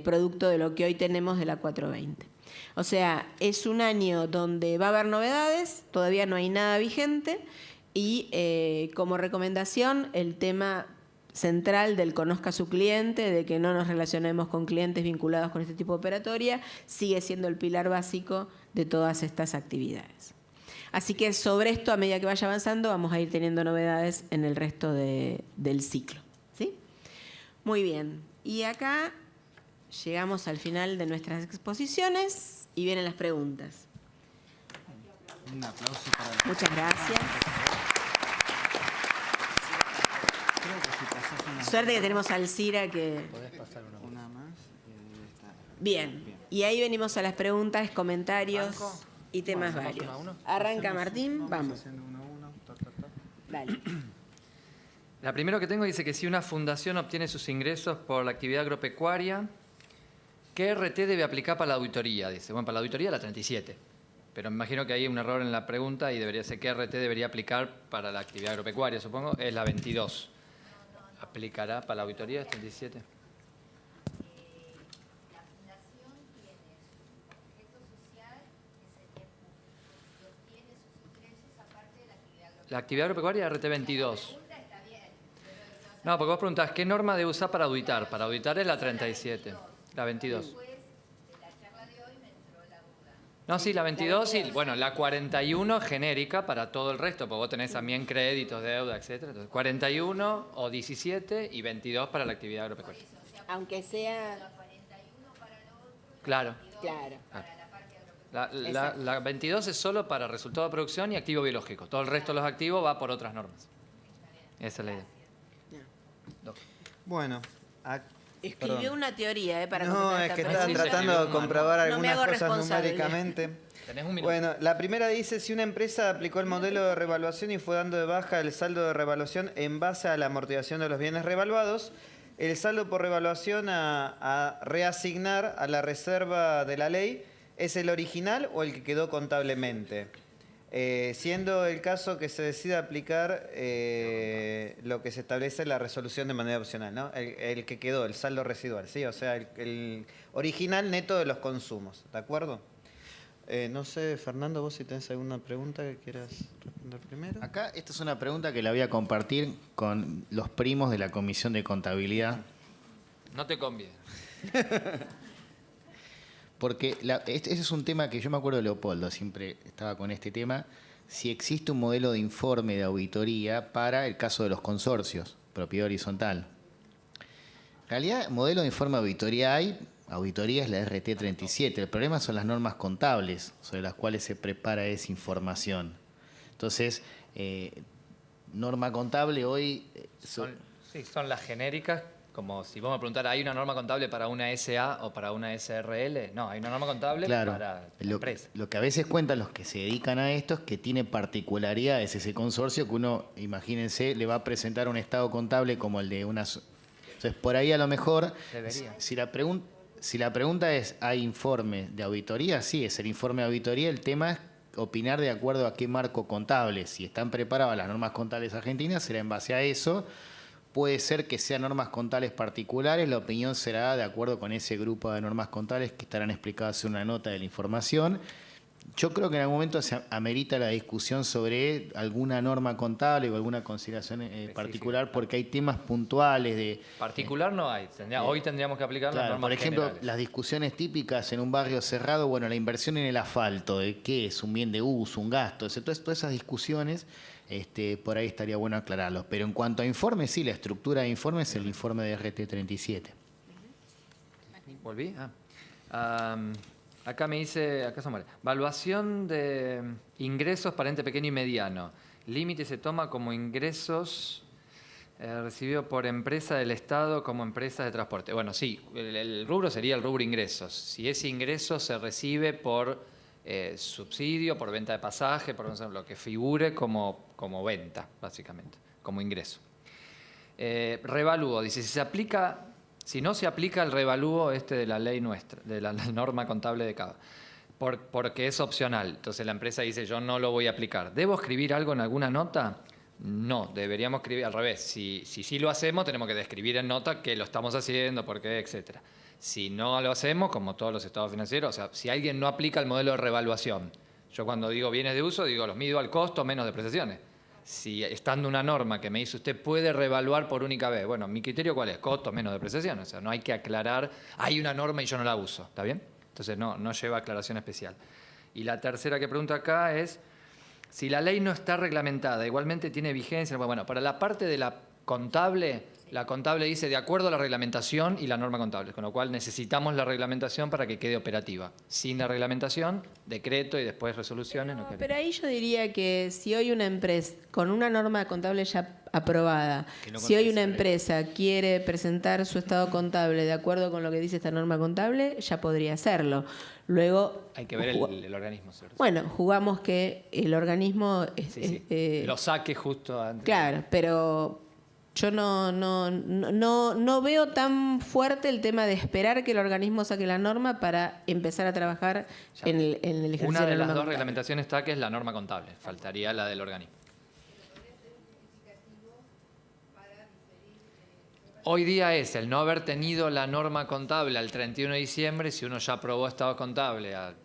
producto de lo que hoy tenemos de la 420. O sea, es un año donde va a haber novedades, todavía no hay nada vigente, y como recomendación el tema central del conozca a su cliente, de que no nos relacionemos con clientes vinculados con este tipo de operatoria, sigue siendo el pilar básico de todas estas actividades. Así que sobre esto, a medida que vaya avanzando, vamos a ir teniendo novedades en el resto del ciclo. ¿Sí? Muy bien. Y acá llegamos al final de nuestras exposiciones y vienen las preguntas. Un aplauso para Muchas gracias. Suerte que tenemos a Alcira que... una más. Bien. Y ahí venimos a las preguntas, comentarios y temas varios. Arranca Martín, vamos. Dale. La primera que tengo dice que si una fundación obtiene sus ingresos por la actividad agropecuaria, ¿qué RT debe aplicar para la auditoría? Dice, bueno, para la auditoría la 37. Pero me imagino que hay un error en la pregunta y debería ser qué RT debería aplicar para la actividad agropecuaria, supongo, es la 22. ¿Aplicará para la auditoría 37? La fundación tiene su objeto social, que sería público, y obtiene sus ingresos aparte de la actividad agropecuaria. La actividad agropecuaria es RT 22. La pregunta está bien, pero No, porque vos preguntás, ¿qué norma debe usar para auditar? Para auditar es la 37, la 22. después de la charla de hoy me entró la duda. No, sí, la 22 y, bueno, la 41 genérica para todo el resto, porque vos tenés también créditos, deuda, etcétera. Entonces, 41 o 17 y 22 para la actividad agropecuaria. Aunque sea... Claro. Claro. La 22 es solo para resultado de producción y activo biológico. Todo el resto de los activos va por otras normas. Esa es la idea. Bueno, Escribió una teoría para no, contestar es esta que pregunta. estaban tratando de comprobar No me algunas hago cosas responsable. numéricamente. Tenés un minuto. Bueno, la primera dice, si una empresa aplicó el modelo de revaluación y fue dando de baja el saldo de revaluación en base a la amortización de los bienes revaluados, el saldo por revaluación a reasignar a la reserva de la ley, ¿es el original o el que quedó contablemente? Siendo el caso que se decida aplicar lo que se establece en la resolución de manera opcional, ¿no? El que quedó, el saldo residual, ¿sí? O sea, el original neto de los consumos, ¿de acuerdo? No sé, Fernando, vos si tenés alguna pregunta que quieras responder primero. Acá, esta es una pregunta que la voy a compartir con los primos de la Comisión de Contabilidad. No te conviene. Porque ese es un tema que yo me acuerdo de Leopoldo, siempre estaba con este tema, si existe un modelo de informe de auditoría para el caso de los consorcios, propiedad horizontal. En realidad, modelo de informe de auditoría hay, auditoría es la RT37, el problema son las normas contables sobre las cuales se prepara esa información. Entonces, norma contable hoy... Son las genéricas, como si vos me preguntaras, ¿hay una norma contable para una SA o para una SRL? No, hay una norma contable Claro, para la empresa. lo que a veces cuentan los que se dedican a esto es que tiene particularidades ese consorcio que uno, imagínense, le va a presentar un estado contable como el de una... Entonces, por ahí a lo mejor, Debería. si la pregunta es, ¿hay informe de auditoría? Sí, es el informe de auditoría. El tema es opinar de acuerdo a qué marco contable. Si están preparadas las normas contables argentinas, será en base a eso. Puede ser que sean normas contables particulares, la opinión será de acuerdo con ese grupo de normas contables que estarán explicadas en una nota de la información. Yo creo que en algún momento se amerita la discusión sobre alguna norma contable o alguna consideración particular, porque hay temas puntuales de... Particular no hay. Hoy tendríamos que aplicar las Claro, normas por ejemplo, generales. las discusiones típicas en un barrio cerrado, bueno, la inversión en el asfalto, de qué es, un bien de uso, un gasto, todas esas discusiones, por ahí estaría bueno aclararlos. Pero en cuanto a informes, sí, la estructura de informes es el informe de RT37. ¿Volví? Acá me dice, acá son varias. Evaluación de ingresos para ente pequeño y mediano. Límite se toma como ingresos recibidos por empresa del Estado como empresa de transporte. Bueno, sí, el rubro sería el rubro ingresos. Si ese ingreso se recibe por subsidio, por venta de pasaje, por lo que figure como venta, básicamente, como ingreso. Revalúo, dice, si no se aplica el revalúo de la ley nuestra, de la norma contable de CABA, porque es opcional. Entonces la empresa dice, yo no lo voy a aplicar. ¿Debo escribir algo en alguna nota? No, deberíamos escribir al revés. Si lo hacemos, tenemos que describir en nota que lo estamos haciendo, por qué, etcétera. Si no lo hacemos, como todos los estados financieros, o sea, si alguien no aplica el modelo de revaluación, yo cuando digo bienes de uso, digo los mido al costo menos depreciaciones. Si estando una norma que me dice usted puede revaluar por única vez, bueno, mi criterio ¿cuál es? Costo menos depreciaciones. O sea, no hay que aclarar, hay una norma y yo no la uso, ¿está bien? Entonces no lleva aclaración especial. Y la tercera que pregunta acá es, si la ley no está reglamentada, igualmente tiene vigencia. Bueno, para la parte de la contable dice de acuerdo a la reglamentación y la norma contable, con lo cual necesitamos la reglamentación para que quede operativa. Sin la reglamentación, decreto y después resoluciones. No, pero ahí yo diría que si hoy una empresa, con una norma contable ya aprobada, si hoy una empresa quiere presentar su estado contable de acuerdo con lo que dice esta norma contable, ya podría hacerlo. Luego hay que ver el organismo, ¿cierto? Bueno, jugamos que el organismo lo saque justo antes. Claro, pero yo no veo tan fuerte el tema de esperar que el organismo saque la norma para empezar a trabajar en el ejercicio Una de la las norma dos contable. reglamentaciones está que es la norma contable, faltaría la del organismo. Hoy día es el no haber tenido la norma contable al 31 de diciembre, si uno ya aprobó estado contable al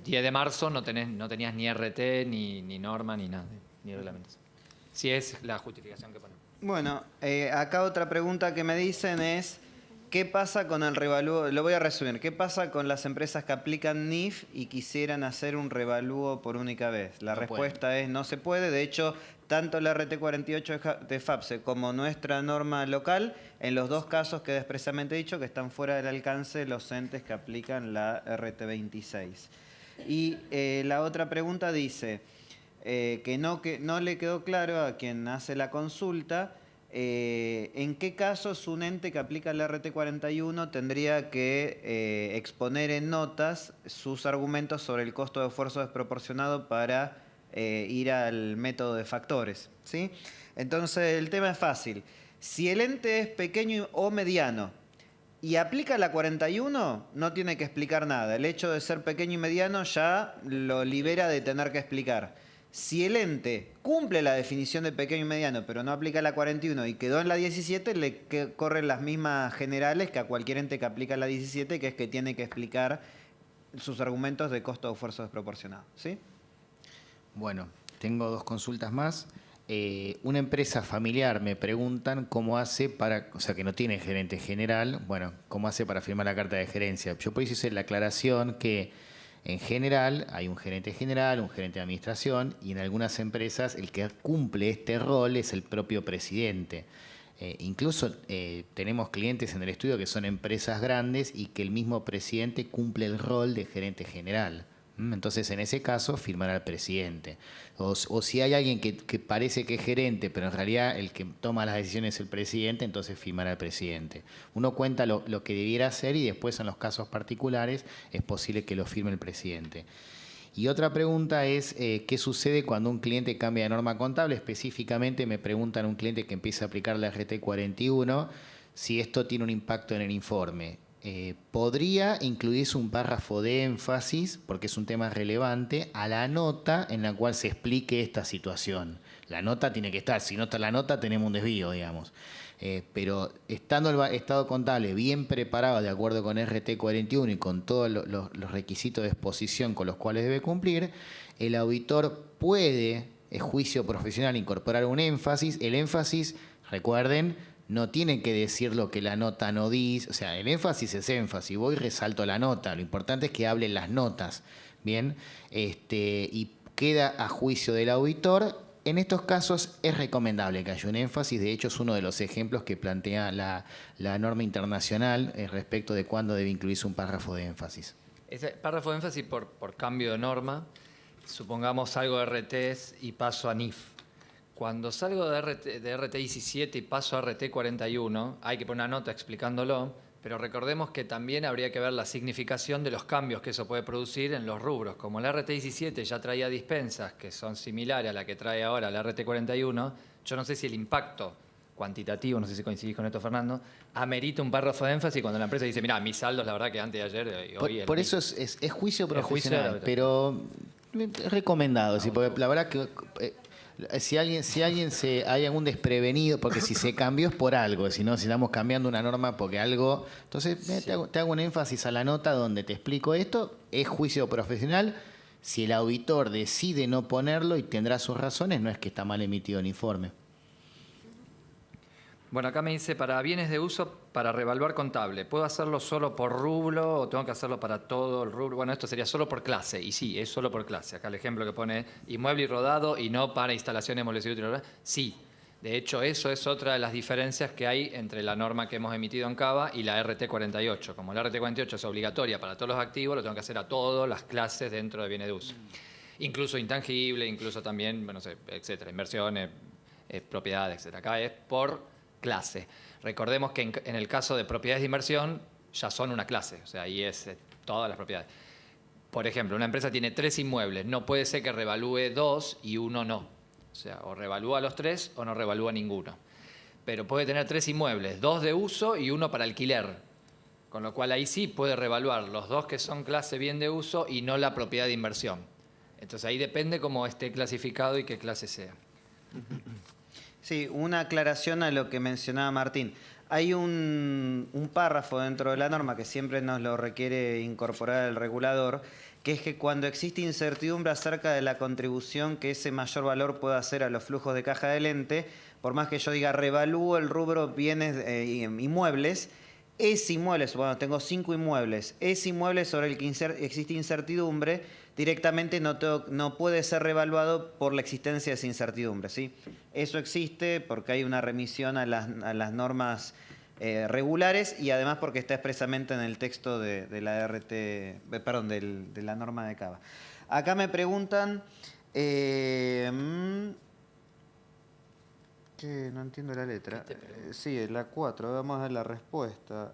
10 de marzo, no tenías ni RT, ni norma, ni nada, ni reglamentación. Si es la justificación que ponemos. Bueno, acá otra pregunta que me dicen es, ¿qué pasa con el revalúo? Lo voy a resumir. ¿Qué pasa con las empresas que aplican NIF y quisieran hacer un revalúo por única vez? La respuesta es no se puede. De hecho, tanto la RT48 de FAPSE como nuestra norma local, en los dos casos queda expresamente dicho que están fuera del alcance de los entes que aplican la RT26. Y la otra pregunta dice que no le quedó claro a quien hace la consulta en qué casos un ente que aplica la RT41 tendría que exponer en notas sus argumentos sobre el costo de esfuerzo desproporcionado para ir al método de factores, ¿sí? Entonces el tema es fácil. Si el ente es pequeño o mediano y aplica la 41, no tiene que explicar nada. El hecho de ser pequeño y mediano ya lo libera de tener que explicar. Si el ente cumple la definición de pequeño y mediano, pero no aplica la 41 y quedó en la 17, le corren las mismas generales que a cualquier ente que aplica la 17, que es que tiene que explicar sus argumentos de costo de esfuerzo desproporcionado, ¿sí? Bueno, tengo dos consultas más. Una empresa familiar me preguntan cómo hace para, o sea, que no tiene gerente general, bueno, cómo hace para firmar la carta de gerencia. Yo por eso hice la aclaración que en general hay un gerente general, un gerente de administración y en algunas empresas el que cumple este rol es el propio presidente. Incluso tenemos clientes en el estudio que son empresas grandes y que el mismo presidente cumple el rol de gerente general. Entonces, en ese caso, firmará el presidente. O si hay alguien que parece que es gerente, pero en realidad el que toma las decisiones es el presidente, entonces firmará el presidente. Uno cuenta lo que debiera hacer y después, en los casos particulares, es posible que lo firme el presidente. Y otra pregunta es, ¿qué sucede cuando un cliente cambia de norma contable? Específicamente me preguntan un cliente que empieza a aplicar la RT41, si esto tiene un impacto en el informe. Podría incluirse un párrafo de énfasis, porque es un tema relevante, a la nota en la cual se explique esta situación. La nota tiene que estar, si no está la nota tenemos un desvío, digamos. Pero estando el estado contable bien preparado de acuerdo con RT41 y con todos los requisitos de exposición con los cuales debe cumplir, el auditor puede, es juicio profesional, incorporar un énfasis. El énfasis, recuerden, no tiene que decir lo que la nota no dice. O sea, el énfasis es énfasis. Voy y resalto la nota. Lo importante es que hablen las notas. Bien, y queda a juicio del auditor. En estos casos es recomendable que haya un énfasis. De hecho, es uno de los ejemplos que plantea la norma internacional respecto de cuándo debe incluirse un párrafo de énfasis. Ese párrafo de énfasis por cambio de norma. Supongamos salgo de RTs y paso a NIF. Cuando salgo de RT17 y paso a RT41, hay que poner una nota explicándolo, pero recordemos que también habría que ver la significación de los cambios que eso puede producir en los rubros. Como la RT17 ya traía dispensas que son similares a la que trae ahora la RT41, yo no sé si el impacto cuantitativo, no sé si coincidís con esto, Fernando, amerita un párrafo de énfasis cuando la empresa dice, mira, mis saldos, la verdad que antes de ayer y hoy... Por eso es juicio profesional, de la- pero es recomendado, sí, porque la verdad que si hay algún desprevenido, porque si se cambió es por algo, si no, si estamos cambiando una norma porque algo... Entonces te hago un énfasis a la nota donde te explico esto, es juicio profesional. Si el auditor decide no ponerlo y tendrá sus razones, no es que está mal emitido el informe. Bueno, acá me dice, para bienes de uso, para revaluar contable, ¿puedo hacerlo solo por rublo o tengo que hacerlo para todo el rublo? Bueno, esto sería solo por clase, y sí, es solo por clase. Acá el ejemplo que pone inmueble y rodado y no para instalaciones, muebles y útiles. Sí, de hecho, eso es otra de las diferencias que hay entre la norma que hemos emitido en CABA y la RT48. Como la RT48 es obligatoria para todos los activos, lo tengo que hacer a todas las clases dentro de bienes de uso. Incluso intangible, incluso también, bueno, no sé, etcétera, inversiones, propiedades, etcétera. Acá es por clase. Recordemos que en el caso de propiedades de inversión ya son una clase, o sea, ahí es todas las propiedades. Por ejemplo, una empresa tiene 3 inmuebles, no puede ser que revalúe 2 y uno no. O sea, o revalúa los 3 o no revalúa ninguno. Pero puede tener 3 inmuebles, 2 de uso y 1 para alquiler. Con lo cual ahí sí puede revaluar los 2 que son clase bien de uso y no la propiedad de inversión. Entonces ahí depende cómo esté clasificado y qué clase sea. Sí, una aclaración a lo que mencionaba Martín. Hay un párrafo dentro de la norma que siempre nos lo requiere incorporar el regulador, que es que cuando existe incertidumbre acerca de la contribución que ese mayor valor pueda hacer a los flujos de caja del ente, por más que yo diga revalúo el rubro bienes inmuebles, ese inmueble, bueno, tengo 5 inmuebles, ese inmueble sobre el que existe incertidumbre, directamente no puede ser revaluado por la existencia de esa incertidumbre, ¿sí? Eso existe porque hay una remisión a las normas regulares y además porque está expresamente en el texto de la de la norma de CABA. Acá me preguntan... que no entiendo la letra. Sí, la 4, vamos a ver la respuesta.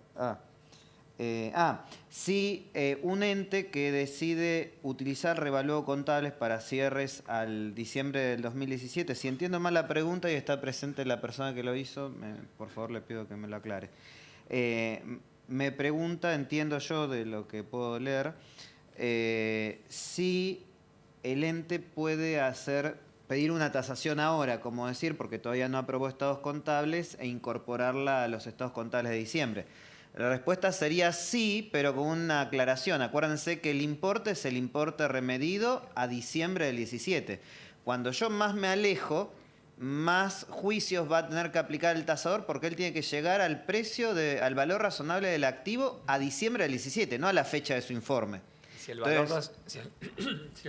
Si un ente que decide utilizar revalúo contables para cierres al diciembre del 2017, si entiendo mal la pregunta y está presente la persona que lo hizo, por favor le pido que me lo aclare. Me pregunta, entiendo yo de lo que puedo leer, si el ente puede pedir una tasación ahora, como decir, porque todavía no aprobó estados contables, e incorporarla a los estados contables de diciembre. La respuesta sería sí, pero con una aclaración. Acuérdense que el importe es el importe remedido a diciembre del 17. Cuando yo más me alejo, más juicios va a tener que aplicar el tasador porque él tiene que llegar al precio, al valor razonable del activo a diciembre del 17, no a la fecha de su informe. Si el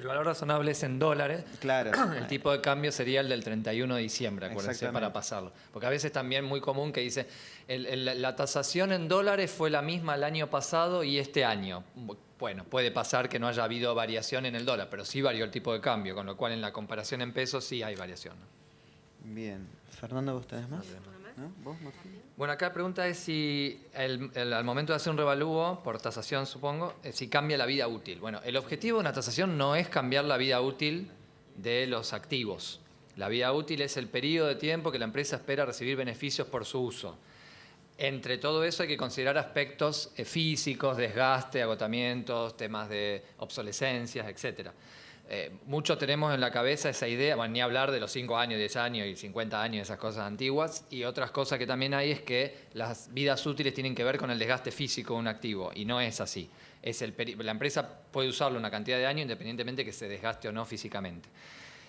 valor razonable es en dólares, claro, el tipo de cambio sería el del 31 de diciembre, acuérdense, para pasarlo. Porque a veces también muy común que dice, la tasación en dólares fue la misma el año pasado y este año. Bueno, puede pasar que no haya habido variación en el dólar, pero sí varió el tipo de cambio, con lo cual en la comparación en pesos sí hay variación. Bien. Fernando, ¿vos tenés más? ¿No? ¿Vos, Martín? Bueno, acá la pregunta es si al momento de hacer un revalúo, por tasación supongo, si cambia la vida útil. Bueno, el objetivo de una tasación no es cambiar la vida útil de los activos. La vida útil es el periodo de tiempo que la empresa espera recibir beneficios por su uso. Entre todo eso hay que considerar aspectos físicos, desgaste, agotamientos, temas de obsolescencias, etcétera. Muchos tenemos en la cabeza esa idea, bueno, ni hablar de los 5 años, 10 años y 50 años, esas cosas antiguas, y otras cosas que también hay es que las vidas útiles tienen que ver con el desgaste físico de un activo, y no es así. La empresa puede usarlo una cantidad de años independientemente que se desgaste o no físicamente.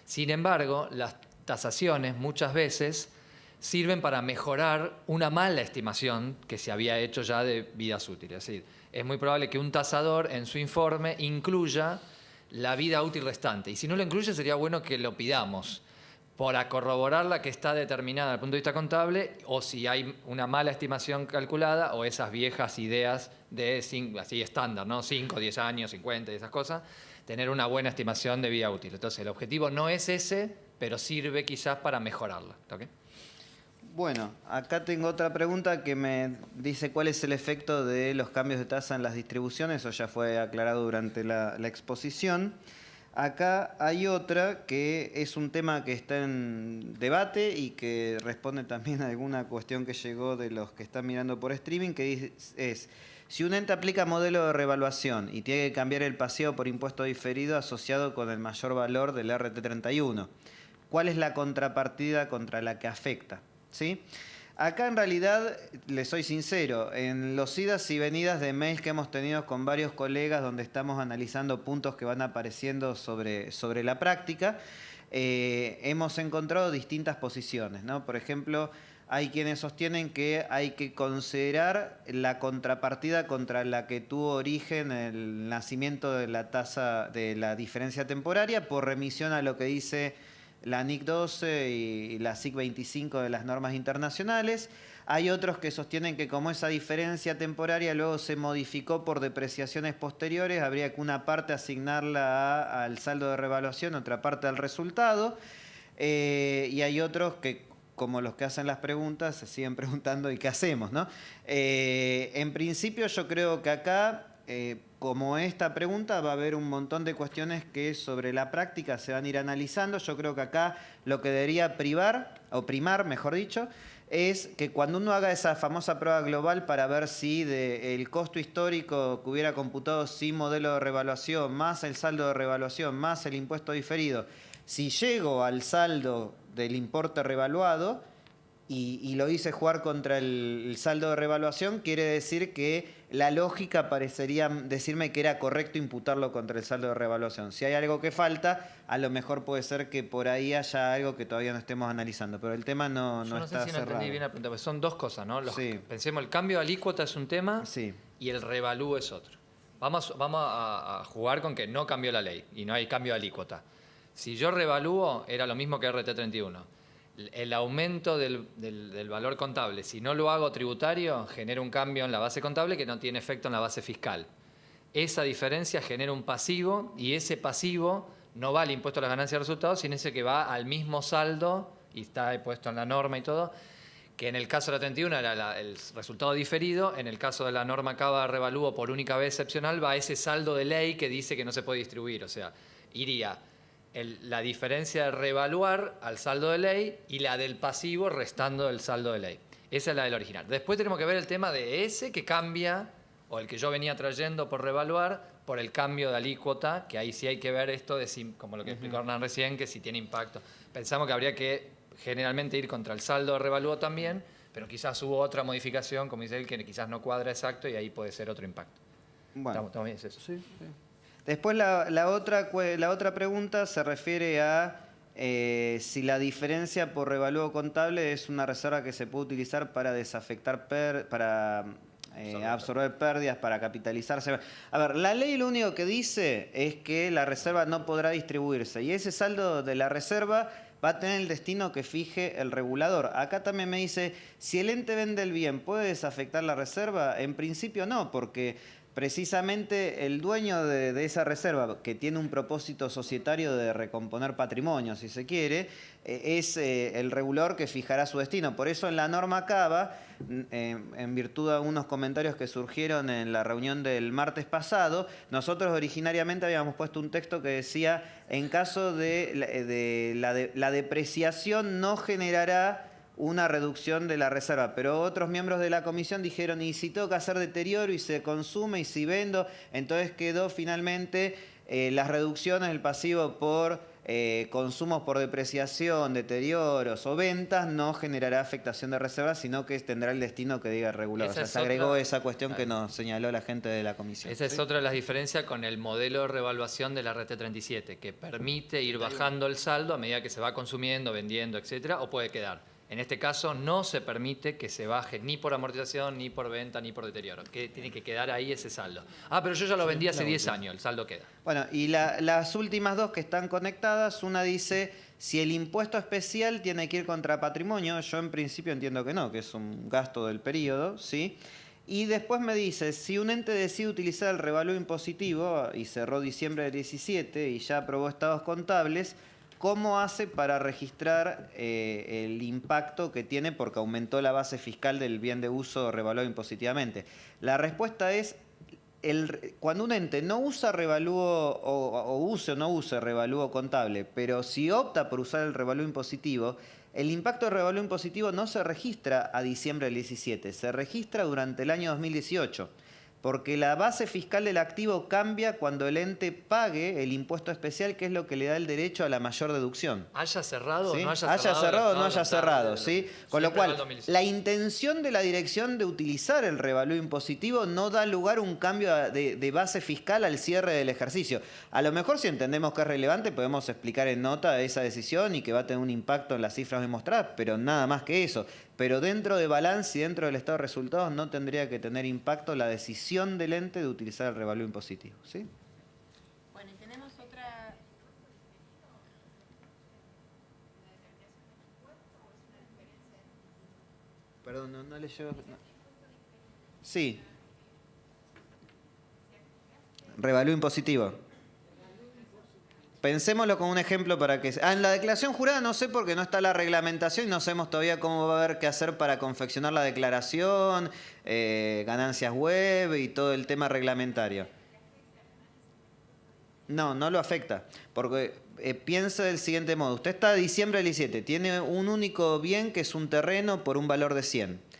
Sin embargo, las tasaciones muchas veces sirven para mejorar una mala estimación que se había hecho ya de vidas útiles. Es decir, es muy probable que un tasador en su informe incluya la vida útil restante. Y si no lo incluye, sería bueno que lo pidamos para corroborar la que está determinada desde el punto de vista contable, o si hay una mala estimación calculada, o esas viejas ideas de así estándar, ¿no? 5, 10 años, 50 y esas cosas, tener una buena estimación de vida útil. Entonces, el objetivo no es ese, pero sirve quizás para mejorarla. ¿Okay? Bueno, acá tengo otra pregunta que me dice cuál es el efecto de los cambios de tasa en las distribuciones. Eso ya fue aclarado durante la exposición. Acá hay otra que es un tema que está en debate y que responde también a alguna cuestión que llegó de los que están mirando por streaming, que es si un ente aplica modelo de revaluación y tiene que cambiar el paseo por impuesto diferido asociado con el mayor valor del RT31, ¿cuál es la contrapartida contra la que afecta? ¿Sí? Acá en realidad, les soy sincero, en los idas y venidas de mails que hemos tenido con varios colegas donde estamos analizando puntos que van apareciendo sobre la práctica, hemos encontrado distintas posiciones, ¿no? Por ejemplo, hay quienes sostienen que hay que considerar la contrapartida contra la que tuvo origen el nacimiento de la tasa de la diferencia temporaria por remisión a lo que dice la NIC 12 y la SIC 25 de las normas internacionales. Hay otros que sostienen que como esa diferencia temporaria luego se modificó por depreciaciones posteriores, habría que una parte asignarla al saldo de revaluación, otra parte al resultado. Y hay otros que, como los que hacen las preguntas, se siguen preguntando ¿y qué hacemos, no? En principio yo creo que acá, como esta pregunta, va a haber un montón de cuestiones que sobre la práctica se van a ir analizando. Yo creo que acá lo que debería primar, mejor dicho, es que cuando uno haga esa famosa prueba global para ver si el costo histórico que hubiera computado sin modelo de revaluación, más el saldo de revaluación, más el impuesto diferido, si llego al saldo del importe revaluado y lo hice jugar contra el saldo de revaluación, quiere decir que la lógica parecería decirme que era correcto imputarlo contra el saldo de revaluación. Si hay algo que falta, a lo mejor puede ser que por ahí haya algo que todavía no estemos analizando, pero el tema no Yo no está sé si no cerrado. entendí bien la pregunta, porque son dos cosas, ¿no? Sí. Pensemos, el cambio de alícuota es un tema Sí. y el revalúo es otro. Vamos a jugar con que no cambió la ley y no hay cambio de alícuota. Si yo revalúo, era lo mismo que RT31. El aumento del valor contable, si no lo hago tributario, genera un cambio en la base contable que no tiene efecto en la base fiscal. Esa diferencia genera un pasivo y ese pasivo no va al impuesto a las ganancias y resultados, sino ese que va al mismo saldo y está puesto en la norma y todo, que en el caso de la 31 era el resultado diferido, en el caso de la norma CABA revalúo por única vez excepcional, va a ese saldo de ley que dice que no se puede distribuir, o sea, iría la diferencia de revaluar al saldo de ley y la del pasivo restando el saldo de ley. Esa es la del original. Después tenemos que ver el tema de ese que cambia, o el que yo venía trayendo por revaluar, por el cambio de alícuota, que ahí sí hay que ver esto, de si, como lo que explicó Hernán recién, que si tiene impacto. Pensamos que habría que generalmente ir contra el saldo de revalúo también, pero quizás hubo otra modificación, como dice él, que quizás no cuadra exacto y ahí puede ser otro impacto. Bueno. ¿Estamos bien? ¿Es eso? Sí, sí. Después la otra pregunta se refiere a si la diferencia por revalúo contable es una reserva que se puede utilizar para desafectar, absorber pérdidas, para capitalizarse. A ver, la ley lo único que dice es que la reserva no podrá distribuirse y ese saldo de la reserva va a tener el destino que fije el regulador. Acá también me dice, si el ente vende el bien, ¿puede desafectar la reserva? En principio no, porque precisamente el dueño de esa reserva, que tiene un propósito societario de recomponer patrimonio, si se quiere, es el regulador que fijará su destino. Por eso en la norma CABA, en virtud de algunos comentarios que surgieron en la reunión del martes pasado, nosotros originariamente habíamos puesto un texto que decía, en caso de la depreciación no generará una reducción de la reserva, pero otros miembros de la comisión dijeron, y si tengo que hacer deterioro y se consume y si vendo, entonces quedó finalmente las reducciones del pasivo por consumos por depreciación, deterioros o ventas no generará afectación de reserva, sino que tendrá el destino que diga el regulador. O sea, se agregó esa cuestión que nos señaló la gente de la comisión. Esa es otra de las diferencias con el modelo de revaluación de la RT37, que permite ir bajando el saldo a medida que se va consumiendo, vendiendo, etcétera, o puede quedar. En este caso no se permite que se baje ni por amortización, ni por venta, ni por deterioro. Que tiene que quedar ahí ese saldo. Ah, pero yo ya lo vendí hace 10 años, el saldo queda. Bueno, y las últimas dos que están conectadas, una dice, si el impuesto especial tiene que ir contra patrimonio, yo en principio entiendo que no, que es un gasto del periodo, ¿sí? Y después me dice, si un ente decide utilizar el revalúo impositivo, y cerró diciembre del 17 y ya aprobó estados contables, ¿cómo hace para registrar el impacto que tiene porque aumentó la base fiscal del bien de uso revaluado impositivamente? La respuesta es, cuando un ente no usa revalúo o use o no use revalúo contable, pero si opta por usar el revalúo impositivo, el impacto del revalúo impositivo no se registra a diciembre del 17, se registra durante el año 2018. Porque la base fiscal del activo cambia cuando el ente pague el impuesto especial, que es lo que le da el derecho a la mayor deducción. Haya cerrado ¿Sí? o no haya haya cerrado o no haya cerrado, ¿sí? ¿sí? Con lo cual, la intención de la dirección de utilizar el revalúo impositivo no da lugar a un cambio de base fiscal al cierre del ejercicio. A lo mejor, si entendemos que es relevante, podemos explicar en nota esa decisión y que va a tener un impacto en las cifras demostradas, pero nada más que eso. Pero dentro de balance y dentro del estado de resultados no tendría que tener impacto la decisión del ente de utilizar el revalúo impositivo, ¿sí? Bueno, y tenemos otra... Perdón, no le llevo... no. Sí. Revalúo impositivo. Pensémoslo como un ejemplo para que... en la declaración jurada no sé porque no está la reglamentación y no sabemos todavía cómo va a haber que hacer para confeccionar la declaración, ganancias web y todo el tema reglamentario. No, no lo afecta. Porque piensa del siguiente modo. Usted está a diciembre del 17, tiene un único bien que es un terreno por un valor de 100.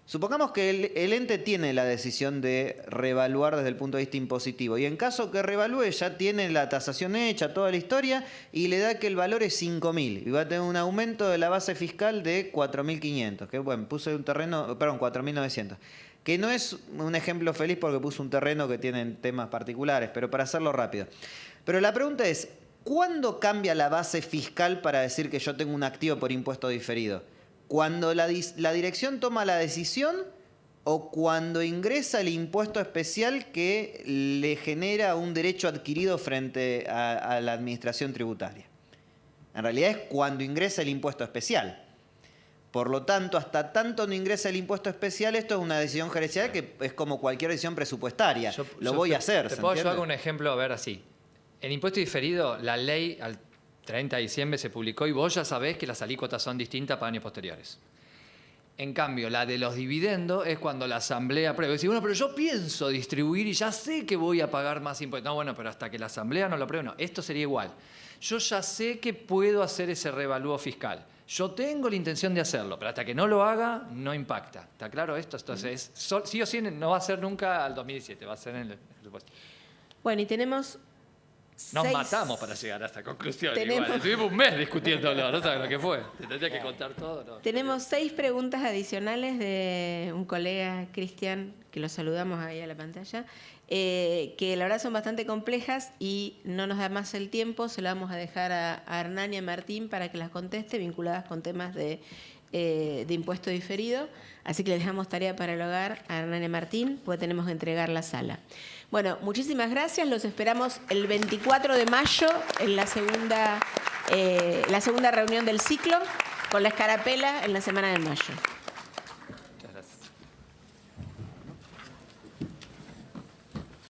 Supongamos que el ente tiene la decisión de revaluar desde el punto de vista impositivo y en caso que revalúe ya tiene la tasación hecha, toda la historia y le da que el valor es 5.000 y va a tener un aumento de la base fiscal de 4.500, que bueno, puse un terreno, perdón, 4.900, que no es un ejemplo feliz porque puse un terreno que tiene temas particulares, pero para hacerlo rápido. Pero la pregunta es, ¿cuándo cambia la base fiscal para decir que yo tengo un activo por impuesto diferido? ¿Cuando la dirección toma la decisión o cuando ingresa el impuesto especial que le genera un derecho adquirido frente a la administración tributaria? En realidad es cuando ingresa el impuesto especial. Por lo tanto, hasta tanto no ingresa el impuesto especial, esto es una decisión gerencial que es como cualquier decisión presupuestaria. Lo voy a hacer. Te puedo ayudar con un ejemplo, a ver, así. En impuesto diferido, la ley al 30 de diciembre se publicó y vos ya sabés que las alícuotas son distintas para años posteriores. En cambio, la de los dividendos es cuando la asamblea aprueba. Dice, bueno, pero yo pienso distribuir y ya sé que voy a pagar más impuestos. No, bueno, pero hasta que la asamblea no lo apruebe, no. Esto sería igual. Yo ya sé que puedo hacer ese revalúo fiscal. Yo tengo la intención de hacerlo, pero hasta que no lo haga, no impacta. ¿Está claro esto? Entonces, sí o sí no va a ser nunca al 2017, va a ser en el presupuesto. Bueno, y tenemos... Nos matamos para llegar a esta conclusión. Tenemos... Igual. Estuvimos un mes discutiéndolo, no sabes lo que fue. Te tendría que contar todo. No. Tenemos 6 preguntas adicionales de un colega, Cristian, que lo saludamos ahí a la pantalla, que la verdad son bastante complejas y no nos da más el tiempo. Se lo vamos a dejar a Hernán y a Martín para que las conteste, vinculadas con temas de impuesto diferido. Así que le dejamos tarea para el hogar a Hernán y a Martín, porque tenemos que entregar la sala. Bueno, muchísimas gracias. Los esperamos el 24 de mayo en la segunda reunión del ciclo, con la escarapela en la semana de mayo.